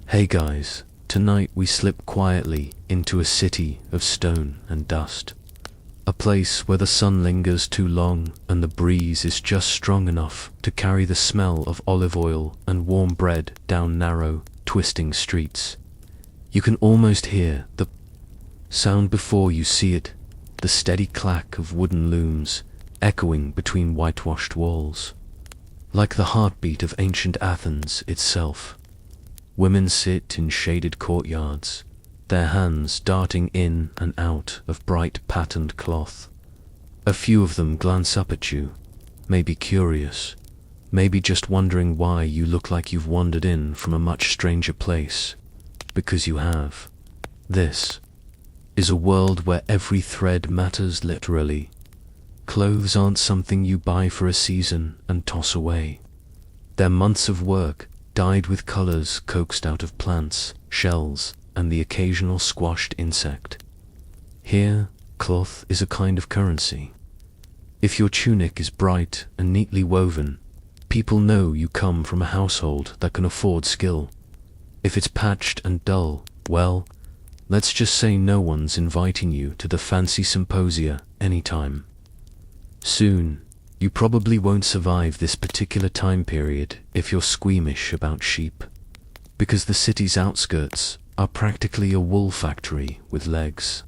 Hey guys, tonight we slip quietly into a city of stone and dust. A place where the sun lingers too long and the breeze is just strong enough to carry the smell of olive oil and warm bread down narrow, twisting streets. You can almost hear the sound before you see it, the steady clack of wooden looms echoing between whitewashed walls. Like the heartbeat of ancient Athens itself. Women sit in shaded courtyards, their hands darting in and out of bright patterned cloth. A few of them glance up at you, maybe curious, maybe just wondering why you look like you've wandered in from a much stranger place. Because you have. This is a world where every thread matters literally. Clothes aren't something you buy for a season and toss away. They're months of work, dyed with colors coaxed out of plants, shells, and the occasional squashed insect. Here, cloth is a kind of currency. If your tunic is bright and neatly woven, people know you come from a household that can afford skill. If it's patched and dull, well, let's just say no one's inviting you to the fancy symposia anytime soon. You probably won't survive this particular time period if you're squeamish about sheep, because the city's outskirts are practically a wool factory with legs.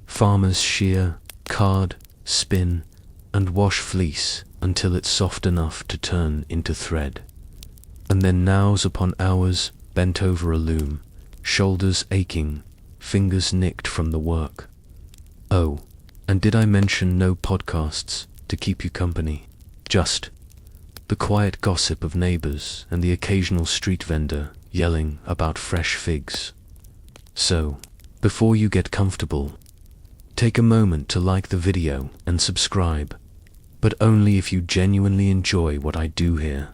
Farmers shear, card, spin, and wash fleece until it's soft enough to turn into thread. And then hours upon hours bent over a loom, shoulders aching, fingers nicked from the work. Oh, and did I mention no podcasts to keep you company? Just the quiet gossip of neighbors and the occasional street vendor yelling about fresh figs. So, before you get comfortable, take a moment to like the video and subscribe, but only if you genuinely enjoy what I do here.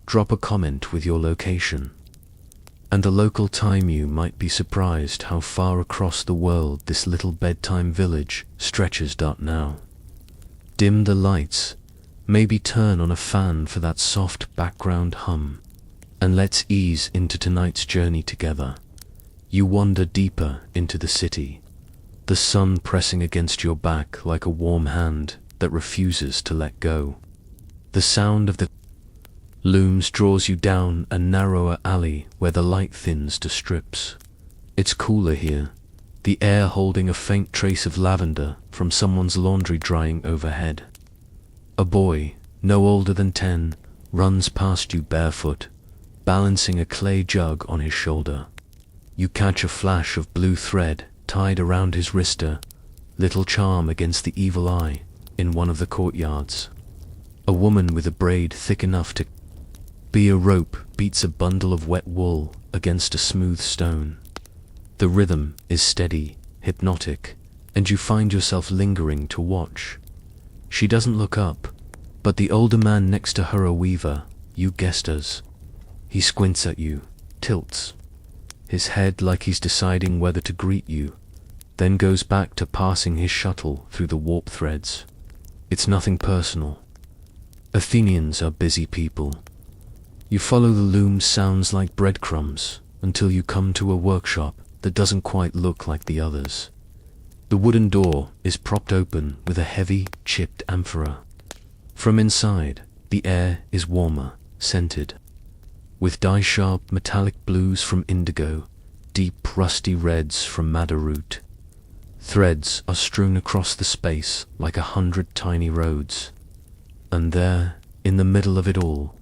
Drop a comment with your location and the local time. You might be surprised how far across the world this little bedtime village stretches. Now, dim the lights, maybe turn on a fan for that soft background hum, and let's ease into tonight's journey together. You wander deeper into the city, the sun pressing against your back like a warm hand that refuses to let go. The sound of the looms draws you down a narrower alley where the light thins to strips. It's cooler here, the air holding a faint trace of lavender from someone's laundry drying overhead. A boy, no older than 10, runs past you barefoot, balancing a clay jug on his shoulder. You catch a flash of blue thread tied around his wrister, little charm against the evil eye, in one of the courtyards. A woman with a braid thick enough to be a rope beats a bundle of wet wool against a smooth stone. The rhythm is steady, hypnotic, and you find yourself lingering to watch. She doesn't look up, but the older man next to her, a weaver, you guessed us. He squints at you, tilts his head like he's deciding whether to greet you, then goes back to passing his shuttle through the warp threads. It's nothing personal. Athenians are busy people. You follow the loom sounds like breadcrumbs until you come to a workshop that doesn't quite look like the others. The wooden door is propped open with a heavy, chipped amphora. From inside, the air is warmer, scented, with dye-sharp metallic blues from indigo, deep rusty reds from madder root. Threads are strewn across the space like 100 tiny roads. And there, in the middle of it all,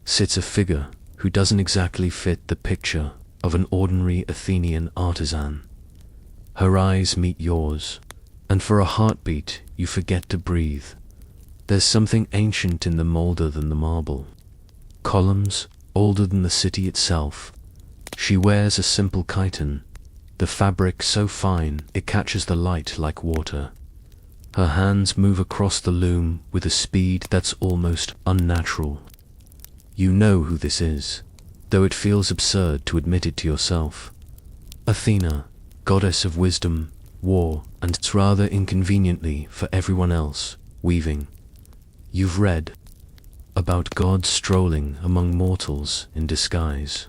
sits a figure who doesn't exactly fit the picture of an ordinary Athenian artisan. Her eyes meet yours, and for a heartbeat you forget to breathe. There's something ancient in them, older than the marble. Columns, older than the city itself. She wears a simple chiton, the fabric so fine it catches the light like water. Her hands move across the loom with a speed that's almost unnatural. You know who this is, though it feels absurd to admit it to yourself. Athena, goddess of wisdom, war, and it's rather inconveniently for everyone else, weaving. You've read about gods strolling among mortals in disguise.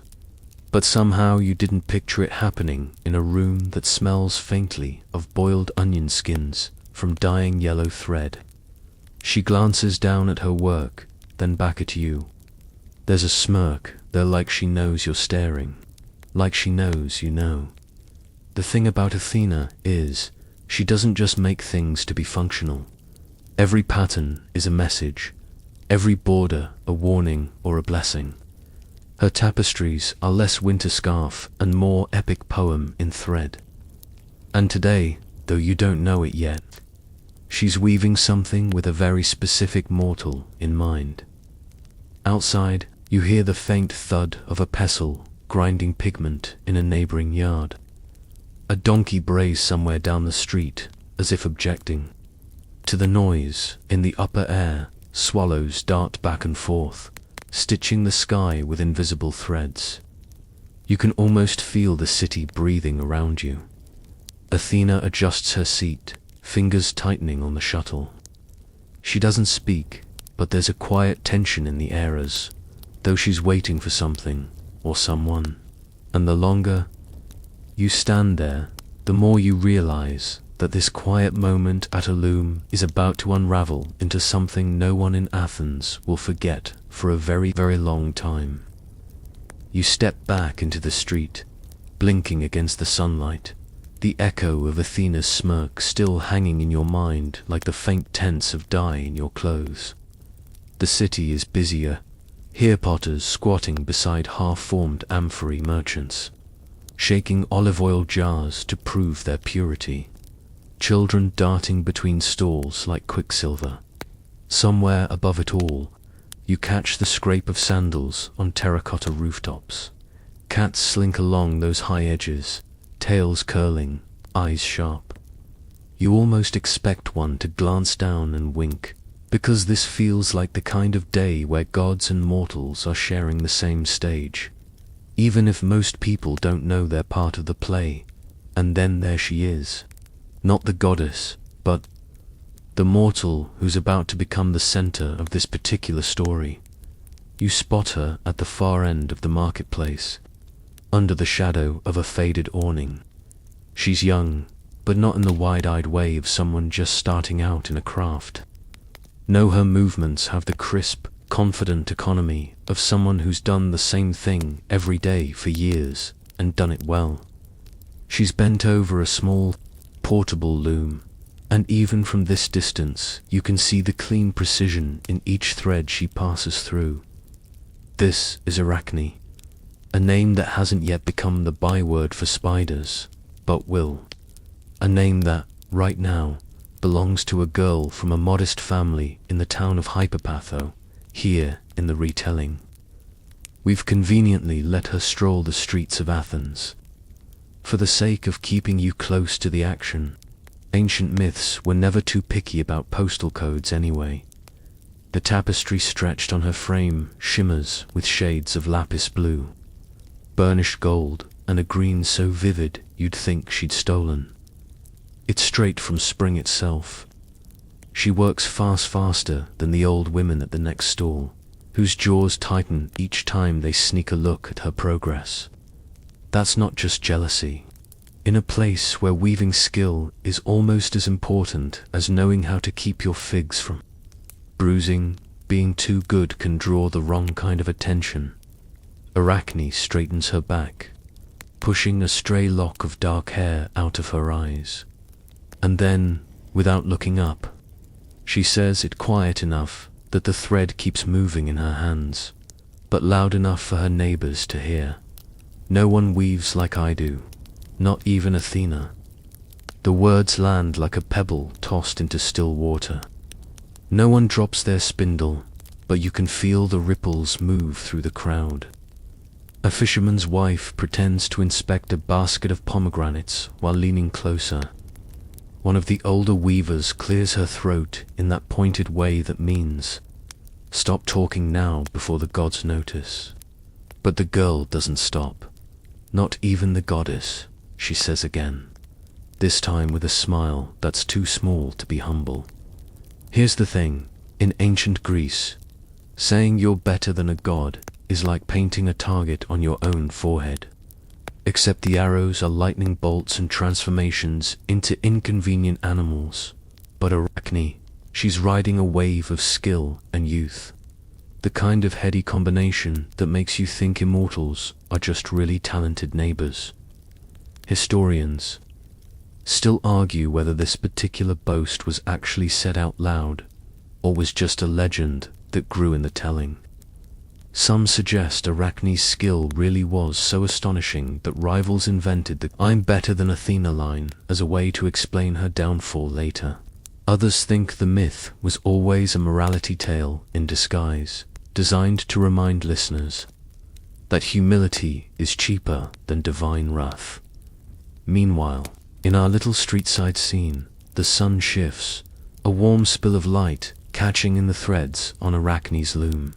But somehow you didn't picture it happening in a room that smells faintly of boiled onion skins from dyeing yellow thread. She glances down at her work, then back at you. There's a smirk there, like she knows you're staring, like she knows you know. The thing about Athena is, she doesn't just make things to be functional. Every pattern is a message, every border a warning or a blessing. Her tapestries are less winter scarf and more epic poem in thread. And today, though you don't know it yet, she's weaving something with a very specific mortal in mind. Outside, you hear the faint thud of a pestle grinding pigment in a neighboring yard. A donkey brays somewhere down the street, as if objecting. To the noise, in the upper air, swallows dart back and forth, stitching the sky with invisible threads. You can almost feel the city breathing around you. Athena adjusts her seat, fingers tightening on the shuttle. She doesn't speak, but there's a quiet tension in the air as though she's waiting for something or someone. And the longer you stand there, the more you realize that this quiet moment at a loom is about to unravel into something no one in Athens will forget for a very, very long time. You step back into the street, blinking against the sunlight, the echo of Athena's smirk still hanging in your mind like the faint tints of dye in your clothes. The city is busier, here potters squatting beside half-formed amphory merchants, shaking olive oil jars to prove their purity. Children darting between stalls like quicksilver. Somewhere above it all, you catch the scrape of sandals on terracotta rooftops. Cats slink along those high edges, tails curling, eyes sharp. You almost expect one to glance down and wink, because this feels like the kind of day where gods and mortals are sharing the same stage. Even if most people don't know they're part of the play, and then there she is. Not the goddess, but the mortal who's about to become the center of this particular story. You spot her at the far end of the marketplace, under the shadow of a faded awning. She's young, but not in the wide-eyed way of someone just starting out in a craft. No, her movements have the crisp, confident economy of someone who's done the same thing every day for years and done it well. She's bent over a small, portable loom, and even from this distance you can see the clean precision in each thread she passes through. This is Arachne, a name that hasn't yet become the byword for spiders, but will. A name that, right now, belongs to a girl from a modest family in the town of Hyperpatho, here in the retelling. We've conveniently let her stroll the streets of Athens. For the sake of keeping you close to the action, ancient myths were never too picky about postal codes anyway. The tapestry stretched on her frame shimmers with shades of lapis blue, burnished gold, and a green so vivid you'd think she'd stolen. It's straight from spring itself. She works faster than the old women at the next stall, whose jaws tighten each time they sneak a look at her progress. That's not just jealousy. In a place where weaving skill is almost as important as knowing how to keep your figs from bruising, being too good can draw the wrong kind of attention. Arachne straightens her back, pushing a stray lock of dark hair out of her eyes. And then, without looking up, she says it quiet enough that the thread keeps moving in her hands, but loud enough for her neighbors to hear. No one weaves like I do, not even Athena. The words land like a pebble tossed into still water. No one drops their spindle, but you can feel the ripples move through the crowd. A fisherman's wife pretends to inspect a basket of pomegranates while leaning closer. One of the older weavers clears her throat in that pointed way that means, stop talking now before the gods notice. But the girl doesn't stop. Not even the goddess, she says again, this time with a smile that's too small to be humble. Here's the thing, in ancient Greece, saying you're better than a god is like painting a target on your own forehead. Except the arrows are lightning bolts and transformations into inconvenient animals. But Arachne, she's riding a wave of skill and youth. The kind of heady combination that makes you think immortals are just really talented neighbors. Historians still argue whether this particular boast was actually said out loud, or was just a legend that grew in the telling. Some suggest Arachne's skill really was so astonishing that rivals invented the "I'm better than Athena" line as a way to explain her downfall later. Others think the myth was always a morality tale in disguise, designed to remind listeners that humility is cheaper than divine wrath. Meanwhile, in our little street-side scene, the sun shifts, a warm spill of light catching in the threads on Arachne's loom.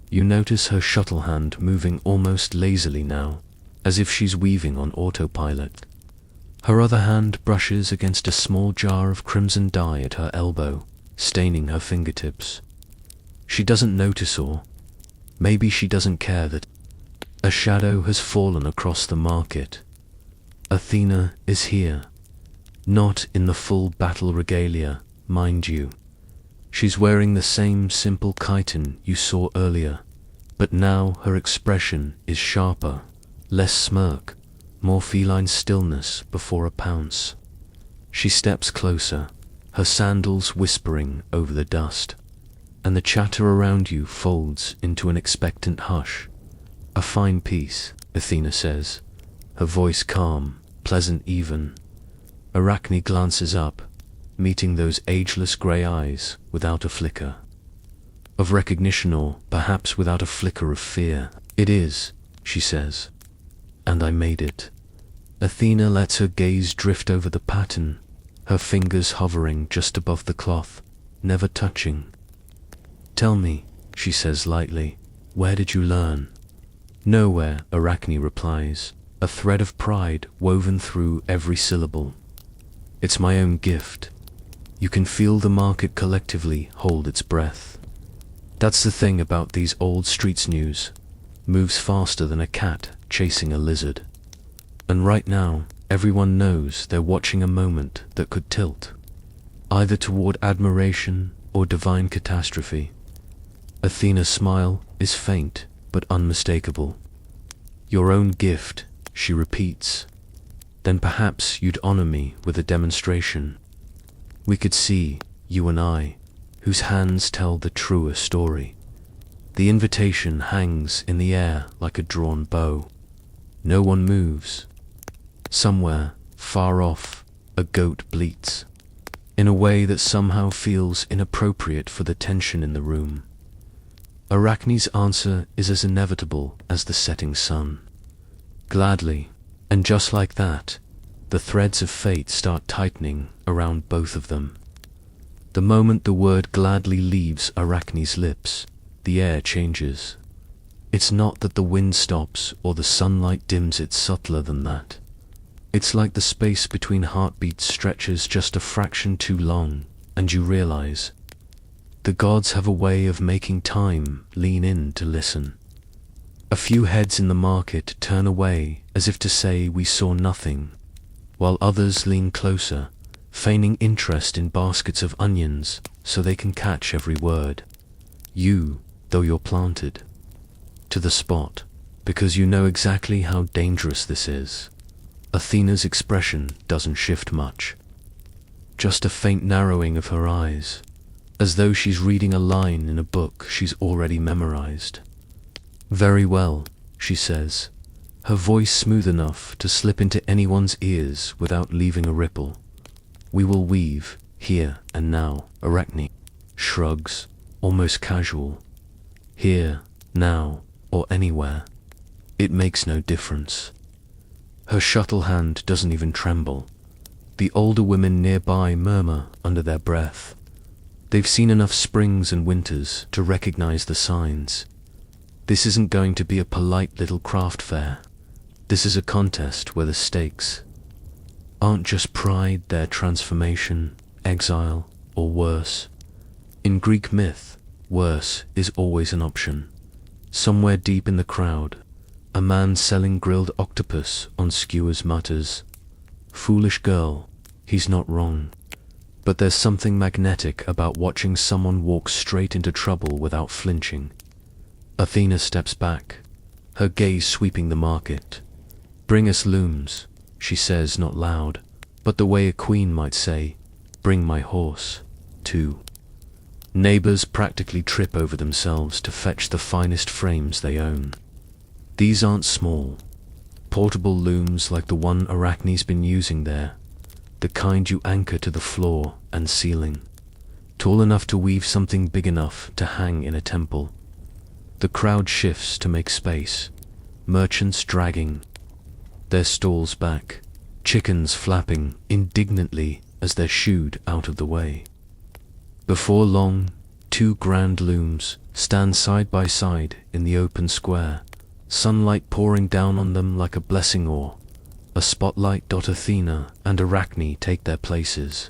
You notice her shuttle hand moving almost lazily now, as if she's weaving on autopilot. Her other hand brushes against a small jar of crimson dye at her elbow, staining her fingertips. She doesn't notice, or maybe she doesn't care, that a shadow has fallen across the market. Athena is here. Not in the full battle regalia, mind you. She's wearing the same simple chiton you saw earlier, but now her expression is sharper, less smirk, more feline stillness before a pounce. She steps closer, her sandals whispering over the dust, and the chatter around you folds into an expectant hush. "A fine piece," Athena says, her voice calm, pleasant even. Arachne glances up, meeting those ageless grey eyes without a flicker of recognition, or perhaps without a flicker of fear. "It is," she says, "and I made it." Athena lets her gaze drift over the pattern, her fingers hovering just above the cloth, never touching. "Tell me," she says lightly, "where did you learn?" "Nowhere," Arachne replies, a thread of pride woven through every syllable. "It's my own gift." You can feel the market collectively hold its breath. That's the thing about these old streets news. Moves faster than a cat chasing a lizard. And right now, everyone knows they're watching a moment that could tilt, either toward admiration or divine catastrophe. Athena's smile is faint but unmistakable. "Your own gift," she repeats. "Then perhaps you'd honor me with a demonstration. We could see, you and I, whose hands tell the truer story." The invitation hangs in the air like a drawn bow. No one moves. Somewhere, far off, a goat bleats, in a way that somehow feels inappropriate for the tension in the room. Arachne's answer is as inevitable as the setting sun. "Gladly." And just like that, the threads of fate start tightening around both of them. The moment the word "gladly" leaves Arachne's lips, the air changes. It's not that the wind stops or the sunlight dims, it's subtler than that. It's like the space between heartbeats stretches just a fraction too long, and you realize the gods have a way of making time lean in to listen. A few heads in the market turn away as if to say we saw nothing, while others lean closer, feigning interest in baskets of onions so they can catch every word. You, though you're planted to the spot, because you know exactly how dangerous this is. Athena's expression doesn't shift much. Just a faint narrowing of her eyes, as though she's reading a line in a book she's already memorized. "Very well," she says, her voice smooth enough to slip into anyone's ears without leaving a ripple. "We will weave, here and now." Arachne shrugs, almost casual. "Here, now, or anywhere. It makes no difference." Her shuttle hand doesn't even tremble. The older women nearby murmur under their breath. They've seen enough springs and winters to recognize the signs. This isn't going to be a polite little craft fair. This is a contest where the stakes aren't just pride, they're transformation, exile, or worse. In Greek myth, worse is always an option. Somewhere deep in the crowd, a man selling grilled octopus on skewers mutters, "Foolish girl, he's not wrong." But there's something magnetic about watching someone walk straight into trouble without flinching. Athena steps back, her gaze sweeping the market. "Bring us looms," she says, not loud, but the way a queen might say, "Bring my horse, too." Neighbors practically trip over themselves to fetch the finest frames they own. These aren't small, portable looms like the one Arachne's been using there, the kind you anchor to the floor and ceiling, tall enough to weave something big enough to hang in a temple. The crowd shifts to make space, merchants dragging their stalls back, chickens flapping indignantly as they're shooed out of the way. Before long, two grand looms stand side by side in the open square, sunlight pouring down on them like a blessing or a spotlight. Athena and Arachne take their places.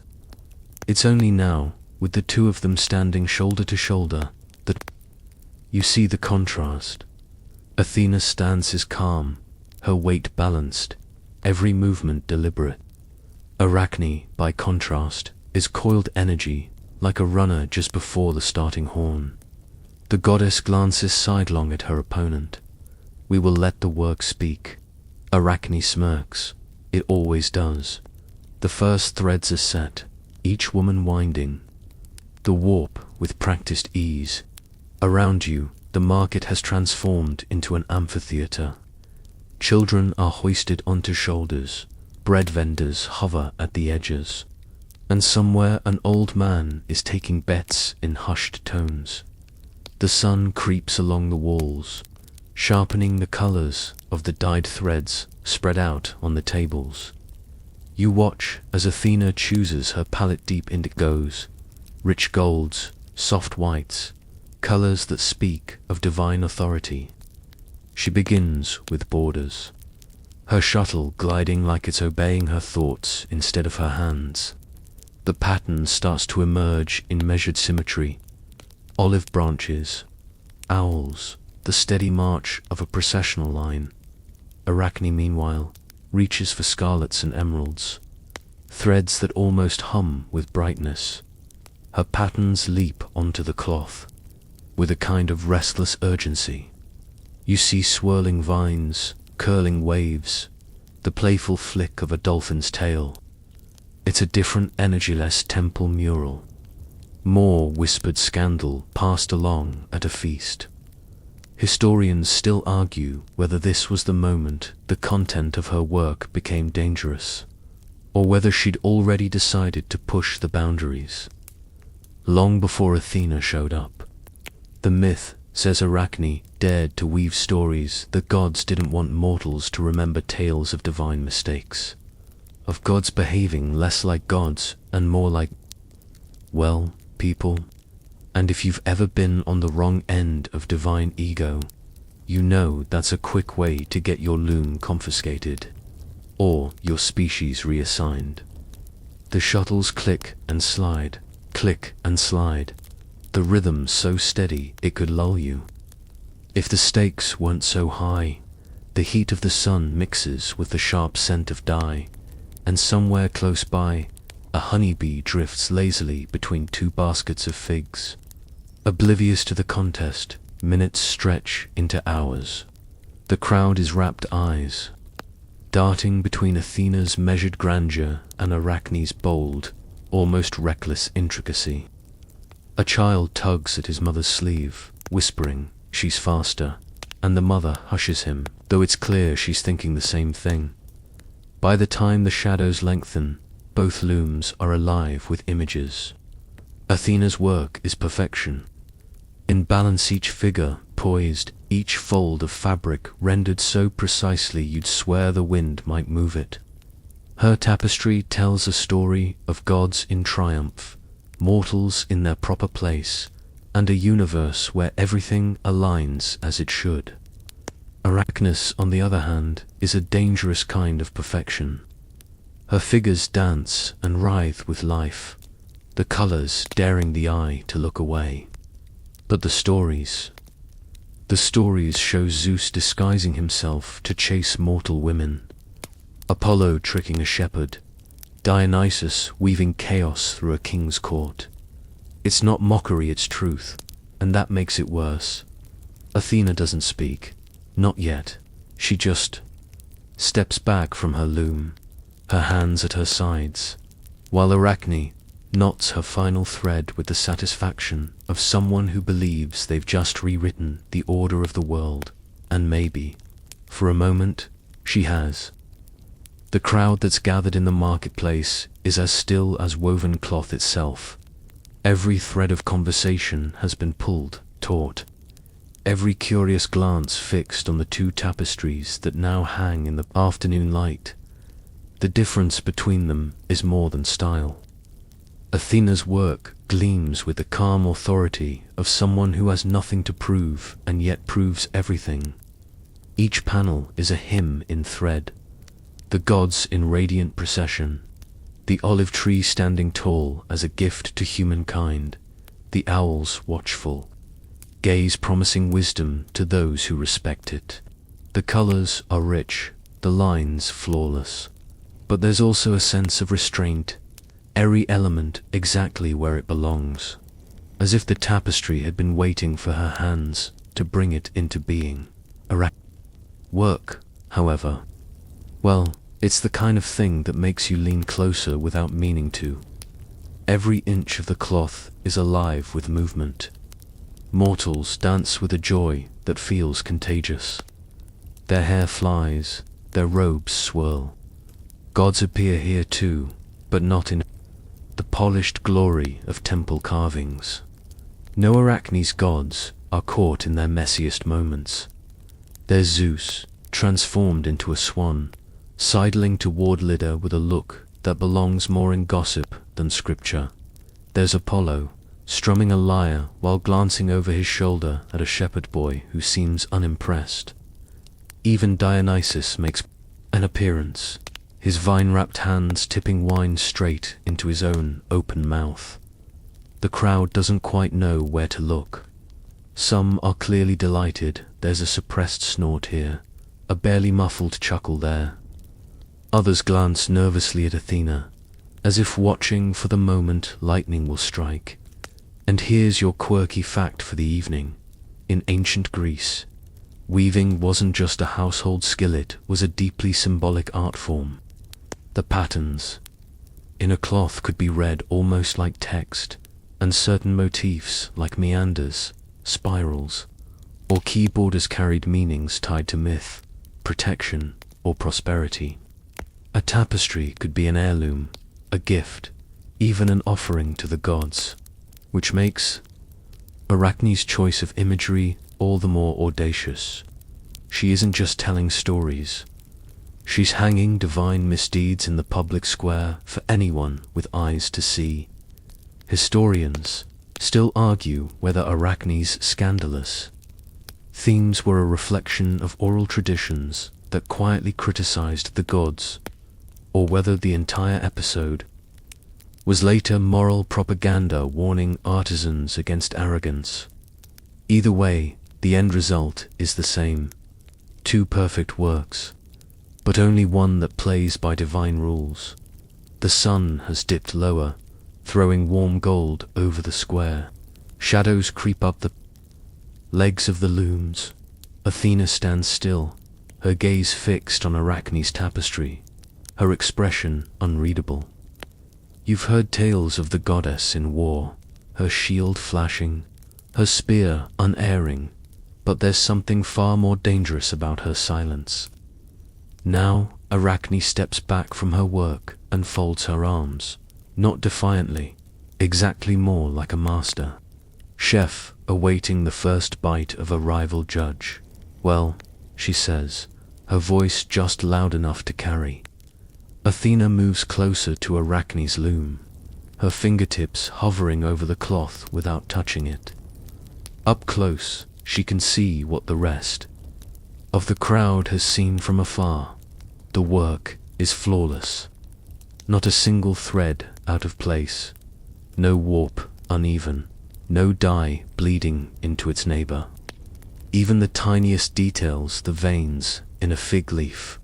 It's only now, with the two of them standing shoulder to shoulder, that you see the contrast. Athena's stance is calm, her weight balanced, every movement deliberate. Arachne, by contrast, is coiled energy, like a runner just before the starting horn. The goddess glances sidelong at her opponent. "We will let the work speak." Arachne smirks. It always does. The first threads are set, each woman winding the warp with practiced ease. Around you, the market has transformed into an amphitheater. Children are hoisted onto shoulders, bread vendors hover at the edges, and somewhere an old man is taking bets in hushed tones. The sun creeps along the walls, sharpening the colors of the dyed threads spread out on the tables. You watch as Athena chooses her palette deep indigos, rich golds, soft whites, colors that speak of divine authority. She begins with borders, her shuttle gliding like it's obeying her thoughts instead of her hands. The pattern starts to emerge in measured symmetry. Olive branches, owls, the steady march of a processional line. Arachne, meanwhile, reaches for scarlets and emeralds, threads that almost hum with brightness. Her patterns leap onto the cloth with a kind of restless urgency. You see swirling vines, curling waves, the playful flick of a dolphin's tail. It's a different, energyless temple mural. More whispered scandal passed along at a feast. Historians still argue whether this was the moment the content of her work became dangerous, or whether she'd already decided to push the boundaries long before Athena showed up. The myth says Arachne dared to weave stories the gods didn't want mortals to remember, tales of divine mistakes, of gods behaving less like gods and more like, well, people. And if you've ever been on the wrong end of divine ego, you know that's a quick way to get your loom confiscated, or your species reassigned. The shuttles click and slide, the rhythm so steady it could lull you. If the stakes weren't so high, the heat of the sun mixes with the sharp scent of dye, and somewhere close by, a honeybee drifts lazily between two baskets of figs. Oblivious to the contest, minutes stretch into hours. The crowd is rapt eyes, darting between Athena's measured grandeur and Arachne's bold, almost reckless intricacy. A child tugs at his mother's sleeve, whispering, "She's faster," and the mother hushes him, though it's clear she's thinking the same thing. By the time the shadows lengthen, both looms are alive with images. Athena's work is perfection. In balance, each figure poised, each fold of fabric rendered so precisely you'd swear the wind might move it. Her tapestry tells a story of gods in triumph, mortals in their proper place, and a universe where everything aligns as it should. Arachne's, on the other hand, is a dangerous kind of perfection. Her figures dance and writhe with life, the colors daring the eye to look away. But the stories, The stories show Zeus disguising himself to chase mortal women, Apollo tricking a shepherd, Dionysus weaving chaos through a king's court. It's not mockery, it's truth, and that makes it worse. Athena doesn't speak. Not yet. She just steps back from her loom, her hands at her sides, while Arachne knots her final thread with the satisfaction of someone who believes they've just rewritten the order of the world, and maybe, for a moment, she has. The crowd that's gathered in the marketplace is as still as woven cloth itself. Every thread of conversation has been pulled, taut. Every curious glance fixed on the two tapestries that now hang in the afternoon light. The difference between them is more than style. Athena's work gleams with the calm authority of someone who has nothing to prove and yet proves everything. Each panel is a hymn in thread. The gods in radiant procession, the olive tree standing tall as a gift to humankind, the owls watchful, gaze promising wisdom to those who respect it. The colors are rich, the lines flawless, but there's also a sense of restraint, every element exactly where it belongs, as if the tapestry had been waiting for her hands to bring it into being. Work, however, well, it's the kind of thing that makes you lean closer without meaning to. Every inch of the cloth is alive with movement. Mortals dance with a joy that feels contagious. Their hair flies, their robes swirl. Gods appear here too, but not in the polished glory of temple carvings. No Arachne's gods are caught in their messiest moments. There's Zeus, transformed into a swan, sidling toward Lydia with a look that belongs more in gossip than scripture. There's Apollo, strumming a lyre while glancing over his shoulder at a shepherd boy who seems unimpressed. Even Dionysus makes an appearance, his vine-wrapped hands tipping wine straight into his own open mouth. The crowd doesn't quite know where to look. Some are clearly delighted. There's a suppressed snort here, a barely muffled chuckle there. Others glance nervously at Athena, as if watching for the moment lightning will strike. And here's your quirky fact for the evening. In ancient Greece, weaving wasn't just a household skill, it was a deeply symbolic art form. The patterns in a cloth could be read almost like text, and certain motifs like meanders, spirals, or key borders carried meanings tied to myth, protection, or prosperity. A tapestry could be an heirloom, a gift, even an offering to the gods, which makes Arachne's choice of imagery all the more audacious. She isn't just telling stories. She's hanging divine misdeeds in the public square for anyone with eyes to see. Historians still argue whether Arachne's scandalous themes were a reflection of oral traditions that quietly criticized the gods, or whether the entire episode was later moral propaganda warning artisans against arrogance. Either way, the end result is the same. Two perfect works, but only one that plays by divine rules. The sun has dipped lower, throwing warm gold over the square. Shadows creep up the legs of the looms. Athena stands still, her gaze fixed on Arachne's tapestry, her expression unreadable. You've heard tales of the goddess in war, her shield flashing, her spear unerring, but there's something far more dangerous about her silence. Now Arachne steps back from her work and folds her arms, not defiantly, exactly more like a master chef awaiting the first bite of a rival judge. Well, she says, her voice just loud enough to carry. Athena moves closer to Arachne's loom, her fingertips hovering over the cloth without touching it. Up close, she can see what the rest of the crowd has seen from afar. The work is flawless. Not a single thread out of place, no warp uneven, no dye bleeding into its neighbor. Even the tiniest details, the veins in a fig leaf,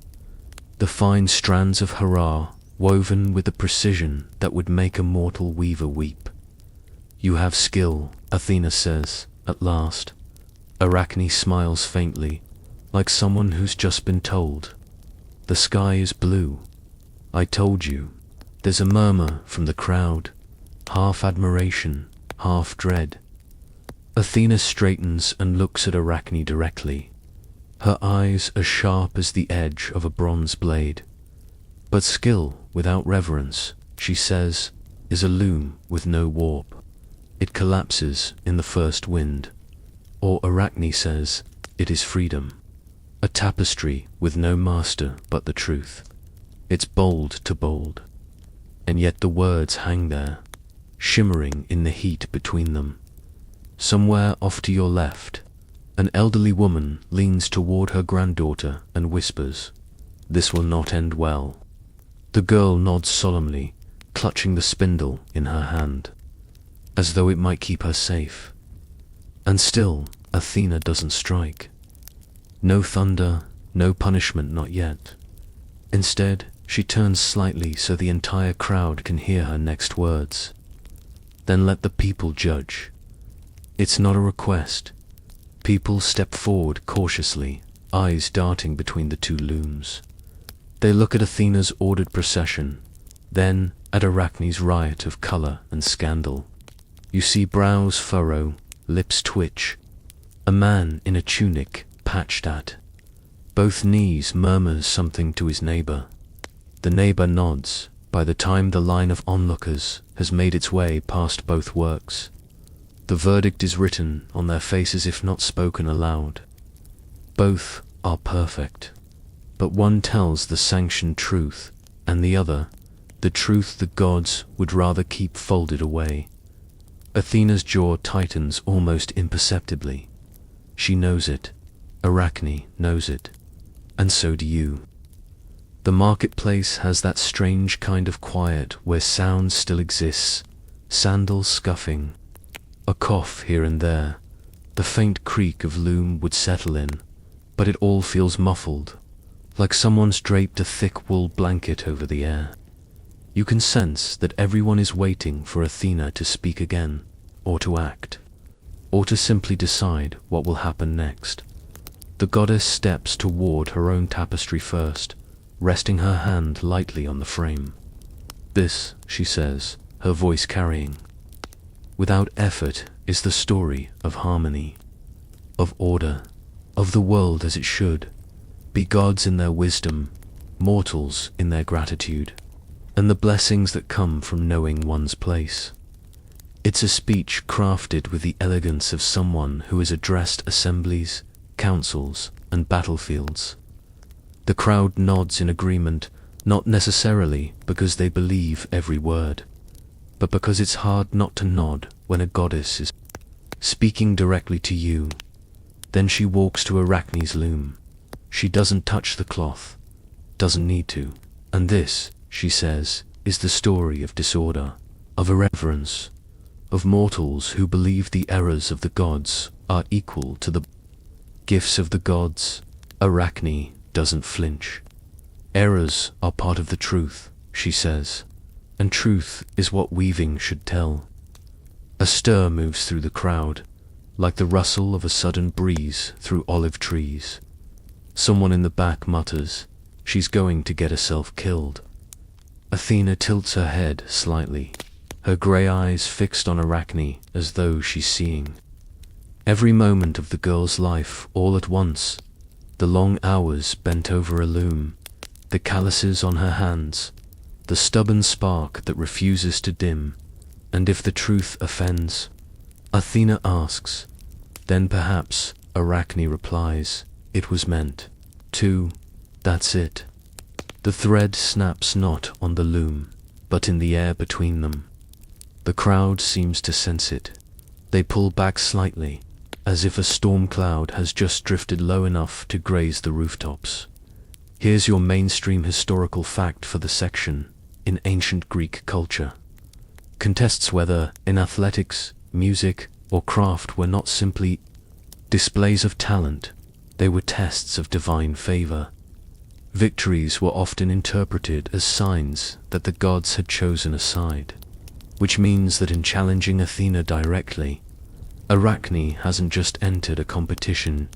the fine strands of hurrah woven with a precision that would make a mortal weaver weep. You have skill, Athena says, at last. Arachne smiles faintly, like someone who's just been told. The sky is blue. I told you. There's a murmur from the crowd, half admiration, half dread. Athena straightens and looks at Arachne directly. Her eyes as sharp as the edge of a bronze blade. But skill without reverence, she says, is a loom with no warp. It collapses in the first wind. Or Arachne says, it is freedom. A tapestry with no master but the truth. It's bold to bold. And yet the words hang there, shimmering in the heat between them. Somewhere off to your left, an elderly woman leans toward her granddaughter and whispers, "This will not end well." The girl nods solemnly, clutching the spindle in her hand, as though it might keep her safe. And still, Athena doesn't strike. No thunder, no punishment, not yet. Instead, she turns slightly so the entire crowd can hear her next words. "Then let the people judge." It's not a request. People step forward cautiously, eyes darting between the two looms. They look at Athena's ordered procession, then at Arachne's riot of color and scandal. You see brows furrow, lips twitch. A man in a tunic, patched at both knees, murmurs something to his neighbor. The neighbor nods. By the time the line of onlookers has made its way past both works, the verdict is written on their faces if not spoken aloud. Both are perfect, but one tells the sanctioned truth, and the other, the truth the gods would rather keep folded away. Athena's jaw tightens almost imperceptibly. She knows it. Arachne knows it. And so do you. The marketplace has that strange kind of quiet where sound still exists, sandals scuffing, a cough here and there. The faint creak of loom would settle in, but it all feels muffled, like someone's draped a thick wool blanket over the air. You can sense that everyone is waiting for Athena to speak again, or to act, or to simply decide what will happen next. The goddess steps toward her own tapestry first, resting her hand lightly on the frame. "This," she says, her voice carrying, without effort, is the story of harmony, of order, of the world as it should be, gods in their wisdom, mortals in their gratitude, and the blessings that come from knowing one's place. It's a speech crafted with the elegance of someone who has addressed assemblies, councils, and battlefields. The crowd nods in agreement, not necessarily because they believe every word, but because it's hard not to nod when a goddess is speaking directly to you. Then she walks to Arachne's loom. She doesn't touch the cloth, doesn't need to. "And this," she says, "is the story of disorder, of irreverence, of mortals who believe the errors of the gods are equal to the gifts of the gods." Arachne doesn't flinch. "Errors are part of the truth," she says, "and truth is what weaving should tell." A stir moves through the crowd, like the rustle of a sudden breeze through olive trees. Someone in the back mutters, "She's going to get herself killed." Athena tilts her head slightly, her grey eyes fixed on Arachne as though she's seeing every moment of the girl's life all at once. The long hours bent over a loom, the calluses on her hands, the stubborn spark that refuses to dim. And if the truth offends, Athena asks, then perhaps, Arachne replies, it was meant to. That's it. The thread snaps not on the loom, but in the air between them. The crowd seems to sense it. They pull back slightly, as if a storm cloud has just drifted low enough to graze the rooftops. Here's your mainstream historical fact for the section. In ancient Greek culture, contests whether in athletics, music, or craft were not simply displays of talent, they were tests of divine favor. Victories were often interpreted as signs that the gods had chosen a side, which means that in challenging Athena directly, Arachne hasn't just entered a competition,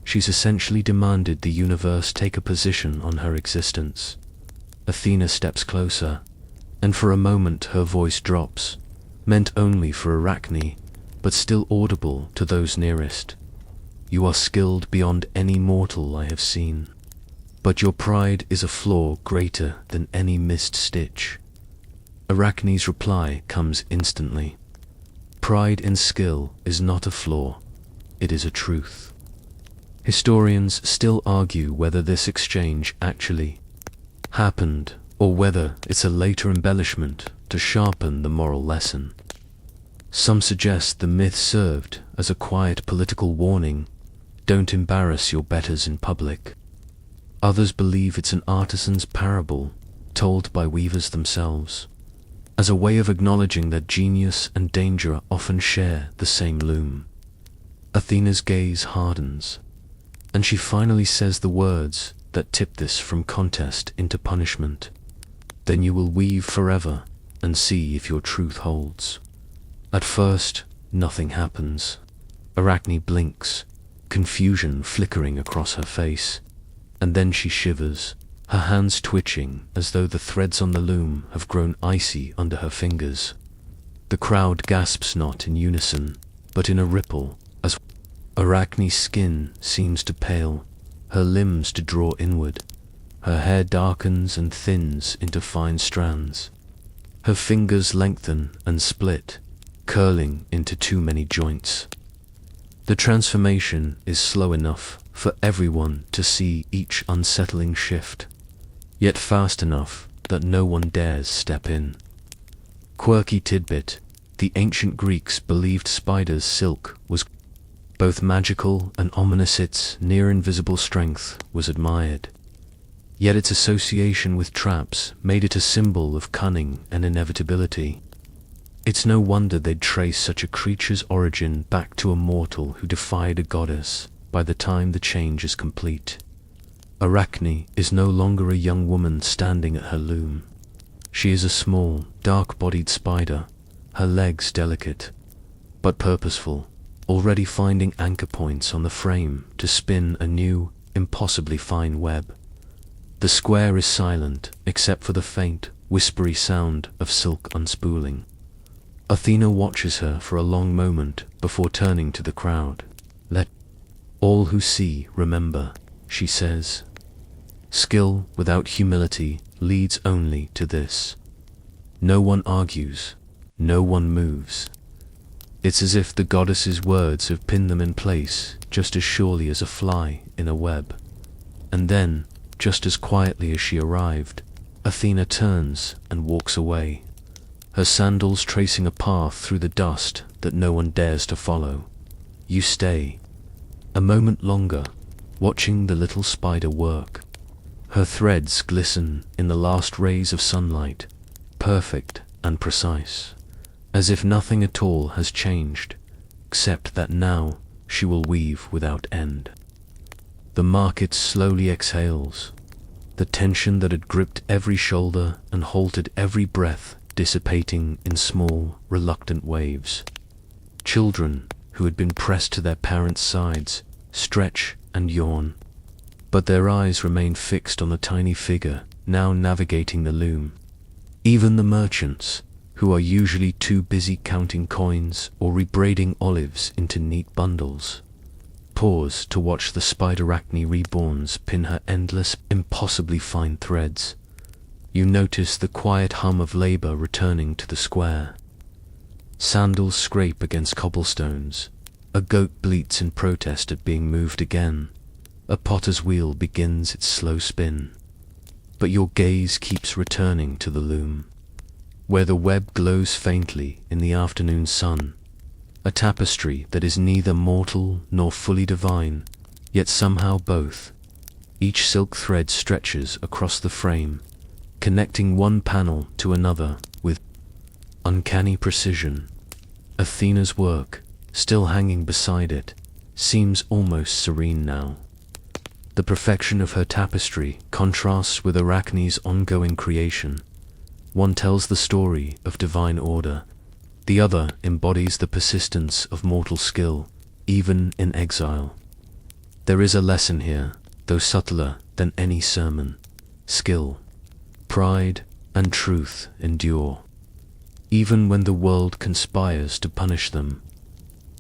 she's essentially demanded the universe take a position on her existence. Athena steps closer, and for a moment her voice drops, meant only for Arachne, but still audible to those nearest. You are skilled beyond any mortal I have seen, but your pride is a flaw greater than any missed stitch. Arachne's reply comes instantly. Pride in skill is not a flaw, it is a truth. Historians still argue whether this exchange actually happened, or whether it's a later embellishment to sharpen the moral lesson. Some suggest the myth served as a quiet political warning, don't embarrass your betters in public. Others believe it's an artisan's parable, told by weavers themselves, as a way of acknowledging that genius and danger often share the same loom. Athena's gaze hardens, and she finally says the words that tip this from contest into punishment. Then you will weave forever and see if your truth holds. At first, nothing happens. Arachne blinks, confusion flickering across her face, and then she shivers, her hands twitching as though the threads on the loom have grown icy under her fingers. The crowd gasps not in unison, but in a ripple, as Arachne's skin seems to pale, her limbs to draw inward, her hair darkens and thins into fine strands. Her fingers lengthen and split, curling into too many joints. The transformation is slow enough for everyone to see each unsettling shift, yet fast enough that no one dares step in. Quirky tidbit: the ancient Greeks believed spiders' silk was both magical and ominous. Its near-invisible strength was admired, yet its association with traps made it a symbol of cunning and inevitability. It's no wonder they'd trace such a creature's origin back to a mortal who defied a goddess by the time the change is complete. Arachne is no longer a young woman standing at her loom. She is a small, dark-bodied spider, her legs delicate, but purposeful, already finding anchor points on the frame to spin a new, impossibly fine web. The square is silent, except for the faint, whispery sound of silk unspooling. Athena watches her for a long moment before turning to the crowd. Let all who see remember, she says. Skill without humility leads only to this. No one argues, no one moves. It's as if the goddess's words have pinned them in place just as surely as a fly in a web. And then, just as quietly as she arrived, Athena turns and walks away, her sandals tracing a path through the dust that no one dares to follow. You stay a moment longer, watching the little spider work. Her threads glisten in the last rays of sunlight, perfect and precise, as if nothing at all has changed, except that now she will weave without end. The market slowly exhales, the tension that had gripped every shoulder and halted every breath dissipating in small, reluctant waves. Children, who had been pressed to their parents' sides, stretch and yawn, but their eyes remain fixed on the tiny figure now navigating the loom. Even the merchants, who are usually too busy counting coins or rebraiding olives into neat bundles, pause to watch the spider Arachne reborns pin her endless, impossibly fine threads. You notice the quiet hum of labor returning to the square. Sandals scrape against cobblestones, a goat bleats in protest at being moved again, a potter's wheel begins its slow spin. But your gaze keeps returning to the loom, where the web glows faintly in the afternoon sun, a tapestry that is neither mortal nor fully divine, yet somehow both. Each silk thread stretches across the frame, connecting one panel to another with uncanny precision. Athena's work, still hanging beside it, seems almost serene now. The perfection of her tapestry contrasts with Arachne's ongoing creation. One tells the story of divine order, the other embodies the persistence of mortal skill, even in exile. There is a lesson here, though subtler than any sermon. Skill, pride, and truth endure, even when the world conspires to punish them.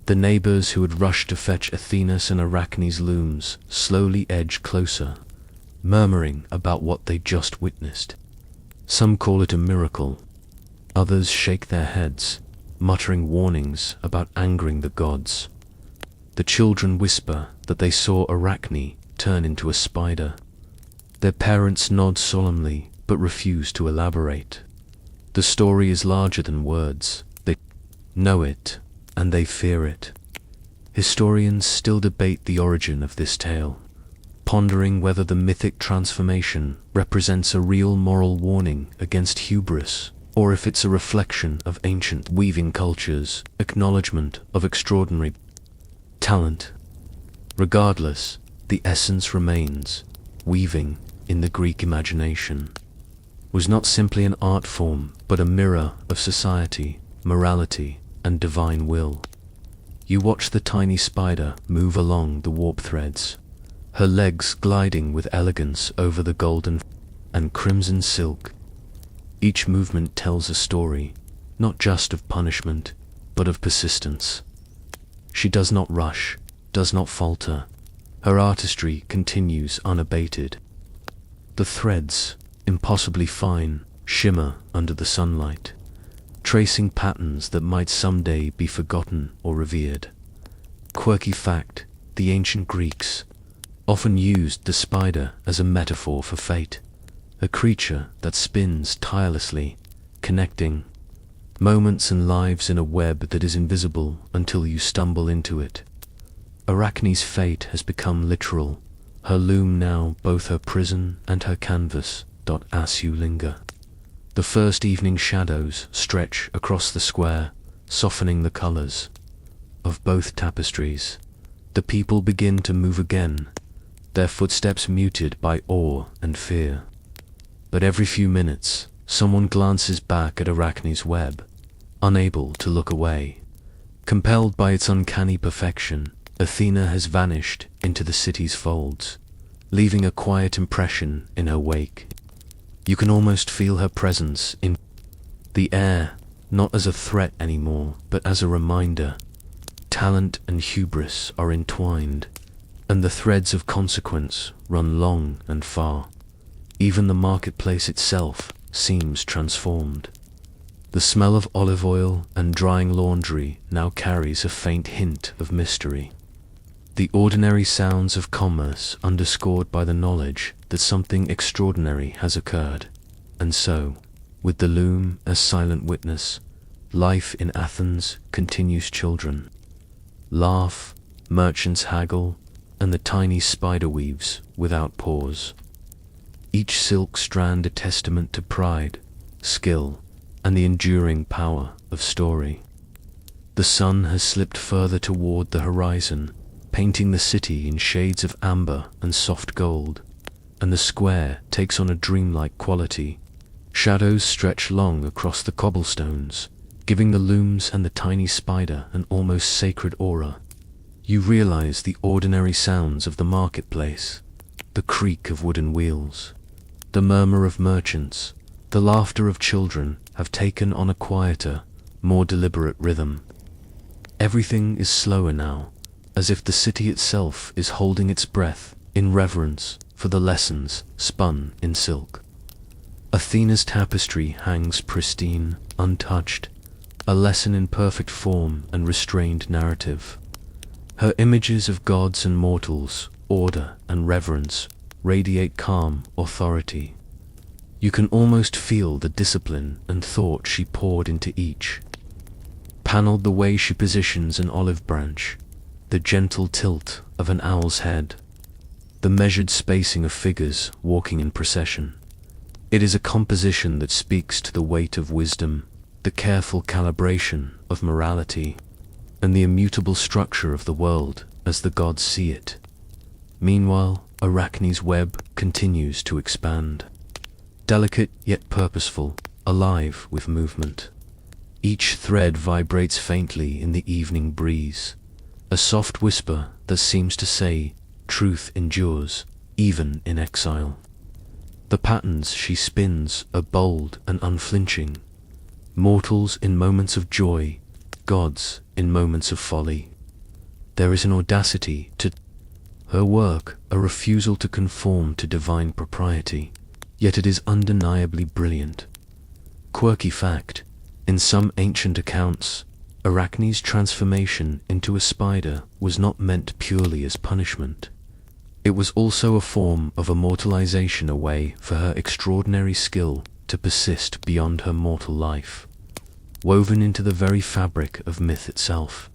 The neighbors who had rushed to fetch Athena's and Arachne's looms slowly edge closer, murmuring about what they just witnessed. Some call it a miracle. Others shake their heads, muttering warnings about angering the gods. The children whisper that they saw Arachne turn into a spider. Their parents nod solemnly, but refuse to elaborate. The story is larger than words. They know it, and they fear it. Historians still debate the origin of this tale, pondering whether the mythic transformation represents a real moral warning against hubris, or if it's a reflection of ancient weaving cultures' acknowledgement of extraordinary talent. Regardless, the essence remains. Weaving, in the Greek imagination, was not simply an art form, but a mirror of society, morality, and divine will. You watch the tiny spider move along the warp threads, her legs gliding with elegance over the golden and crimson silk. Each movement tells a story, not just of punishment, but of persistence. She does not rush, does not falter. Her artistry continues unabated. The threads, impossibly fine, shimmer under the sunlight, tracing patterns that might someday be forgotten or revered. Quirky fact, the ancient Greeks often used the spider as a metaphor for fate, a creature that spins tirelessly, connecting moments and lives in a web that is invisible until you stumble into it. Arachne's fate has become literal, her loom now both her prison and her canvas. As you linger, the first evening shadows stretch across the square, softening the colors of both tapestries. The people begin to move again, their footsteps muted by awe and fear. But every few minutes, someone glances back at Arachne's web, unable to look away. Compelled by its uncanny perfection, Athena has vanished into the city's folds, leaving a quiet impression in her wake. You can almost feel her presence in the air, not as a threat anymore, but as a reminder. Talent and hubris are entwined, and the threads of consequence run long and far. Even the marketplace itself seems transformed. The smell of olive oil and drying laundry now carries a faint hint of mystery. The ordinary sounds of commerce underscored by the knowledge that something extraordinary has occurred. And so, with the loom as silent witness, life in Athens continues. Children laugh, merchants haggle, and the tiny spider weaves without pause. Each silk strand a testament to pride, skill, and the enduring power of story. The sun has slipped further toward the horizon, painting the city in shades of amber and soft gold, and the square takes on a dreamlike quality. Shadows stretch long across the cobblestones, giving the looms and the tiny spider an almost sacred aura. You realize the ordinary sounds of the marketplace, the creak of wooden wheels, the murmur of merchants, the laughter of children have taken on a quieter, more deliberate rhythm. Everything is slower now, as if the city itself is holding its breath in reverence for the lessons spun in silk. Athena's tapestry hangs pristine, untouched, a lesson in perfect form and restrained narrative. Her images of gods and mortals, order and reverence, radiate calm authority. You can almost feel the discipline and thought she poured into each. Paneled the way she positions an olive branch, the gentle tilt of an owl's head, the measured spacing of figures walking in procession. It is a composition that speaks to the weight of wisdom, the careful calibration of morality, and the immutable structure of the world as the gods see it. Meanwhile, Arachne's web continues to expand. Delicate yet purposeful, alive with movement. Each thread vibrates faintly in the evening breeze, a soft whisper that seems to say, truth endures, even in exile. The patterns she spins are bold and unflinching. Mortals in moments of joy, gods in moments of folly. There is an audacity to her work, a refusal to conform to divine propriety, yet it is undeniably brilliant. Quirky fact, in some ancient accounts, Arachne's transformation into a spider was not meant purely as punishment. It was also a form of immortalization, a way for her extraordinary skill to persist beyond her mortal life, woven into the very fabric of myth itself.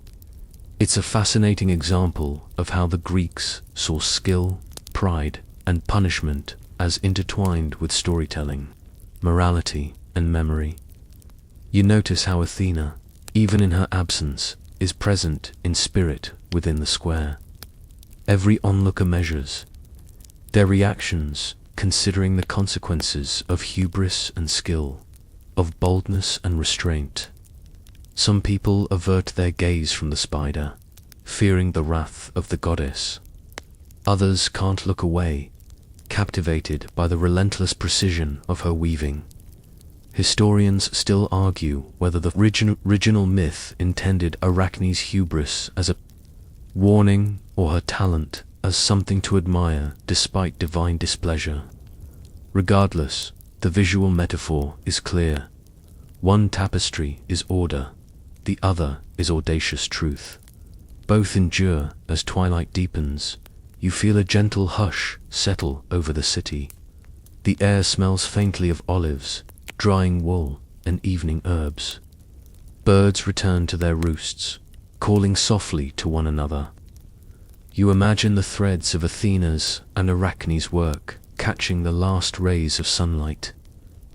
It's a fascinating example of how the Greeks saw skill, pride, and punishment as intertwined with storytelling, morality, and memory. You notice how Athena, even in her absence, is present in spirit within the square. Every onlooker measures their reactions, considering the consequences of hubris and skill, of boldness and restraint. Some people avert their gaze from the spider, fearing the wrath of the goddess. Others can't look away, captivated by the relentless precision of her weaving. Historians still argue whether the original myth intended Arachne's hubris as a warning or her talent as something to admire despite divine displeasure. Regardless, the visual metaphor is clear. One tapestry is order, the other is audacious truth. Both endure as twilight deepens. You feel a gentle hush settle over the city. The air smells faintly of olives, drying wool, and evening herbs. Birds return to their roosts, calling softly to one another. You imagine the threads of Athena's and Arachne's work catching the last rays of sunlight,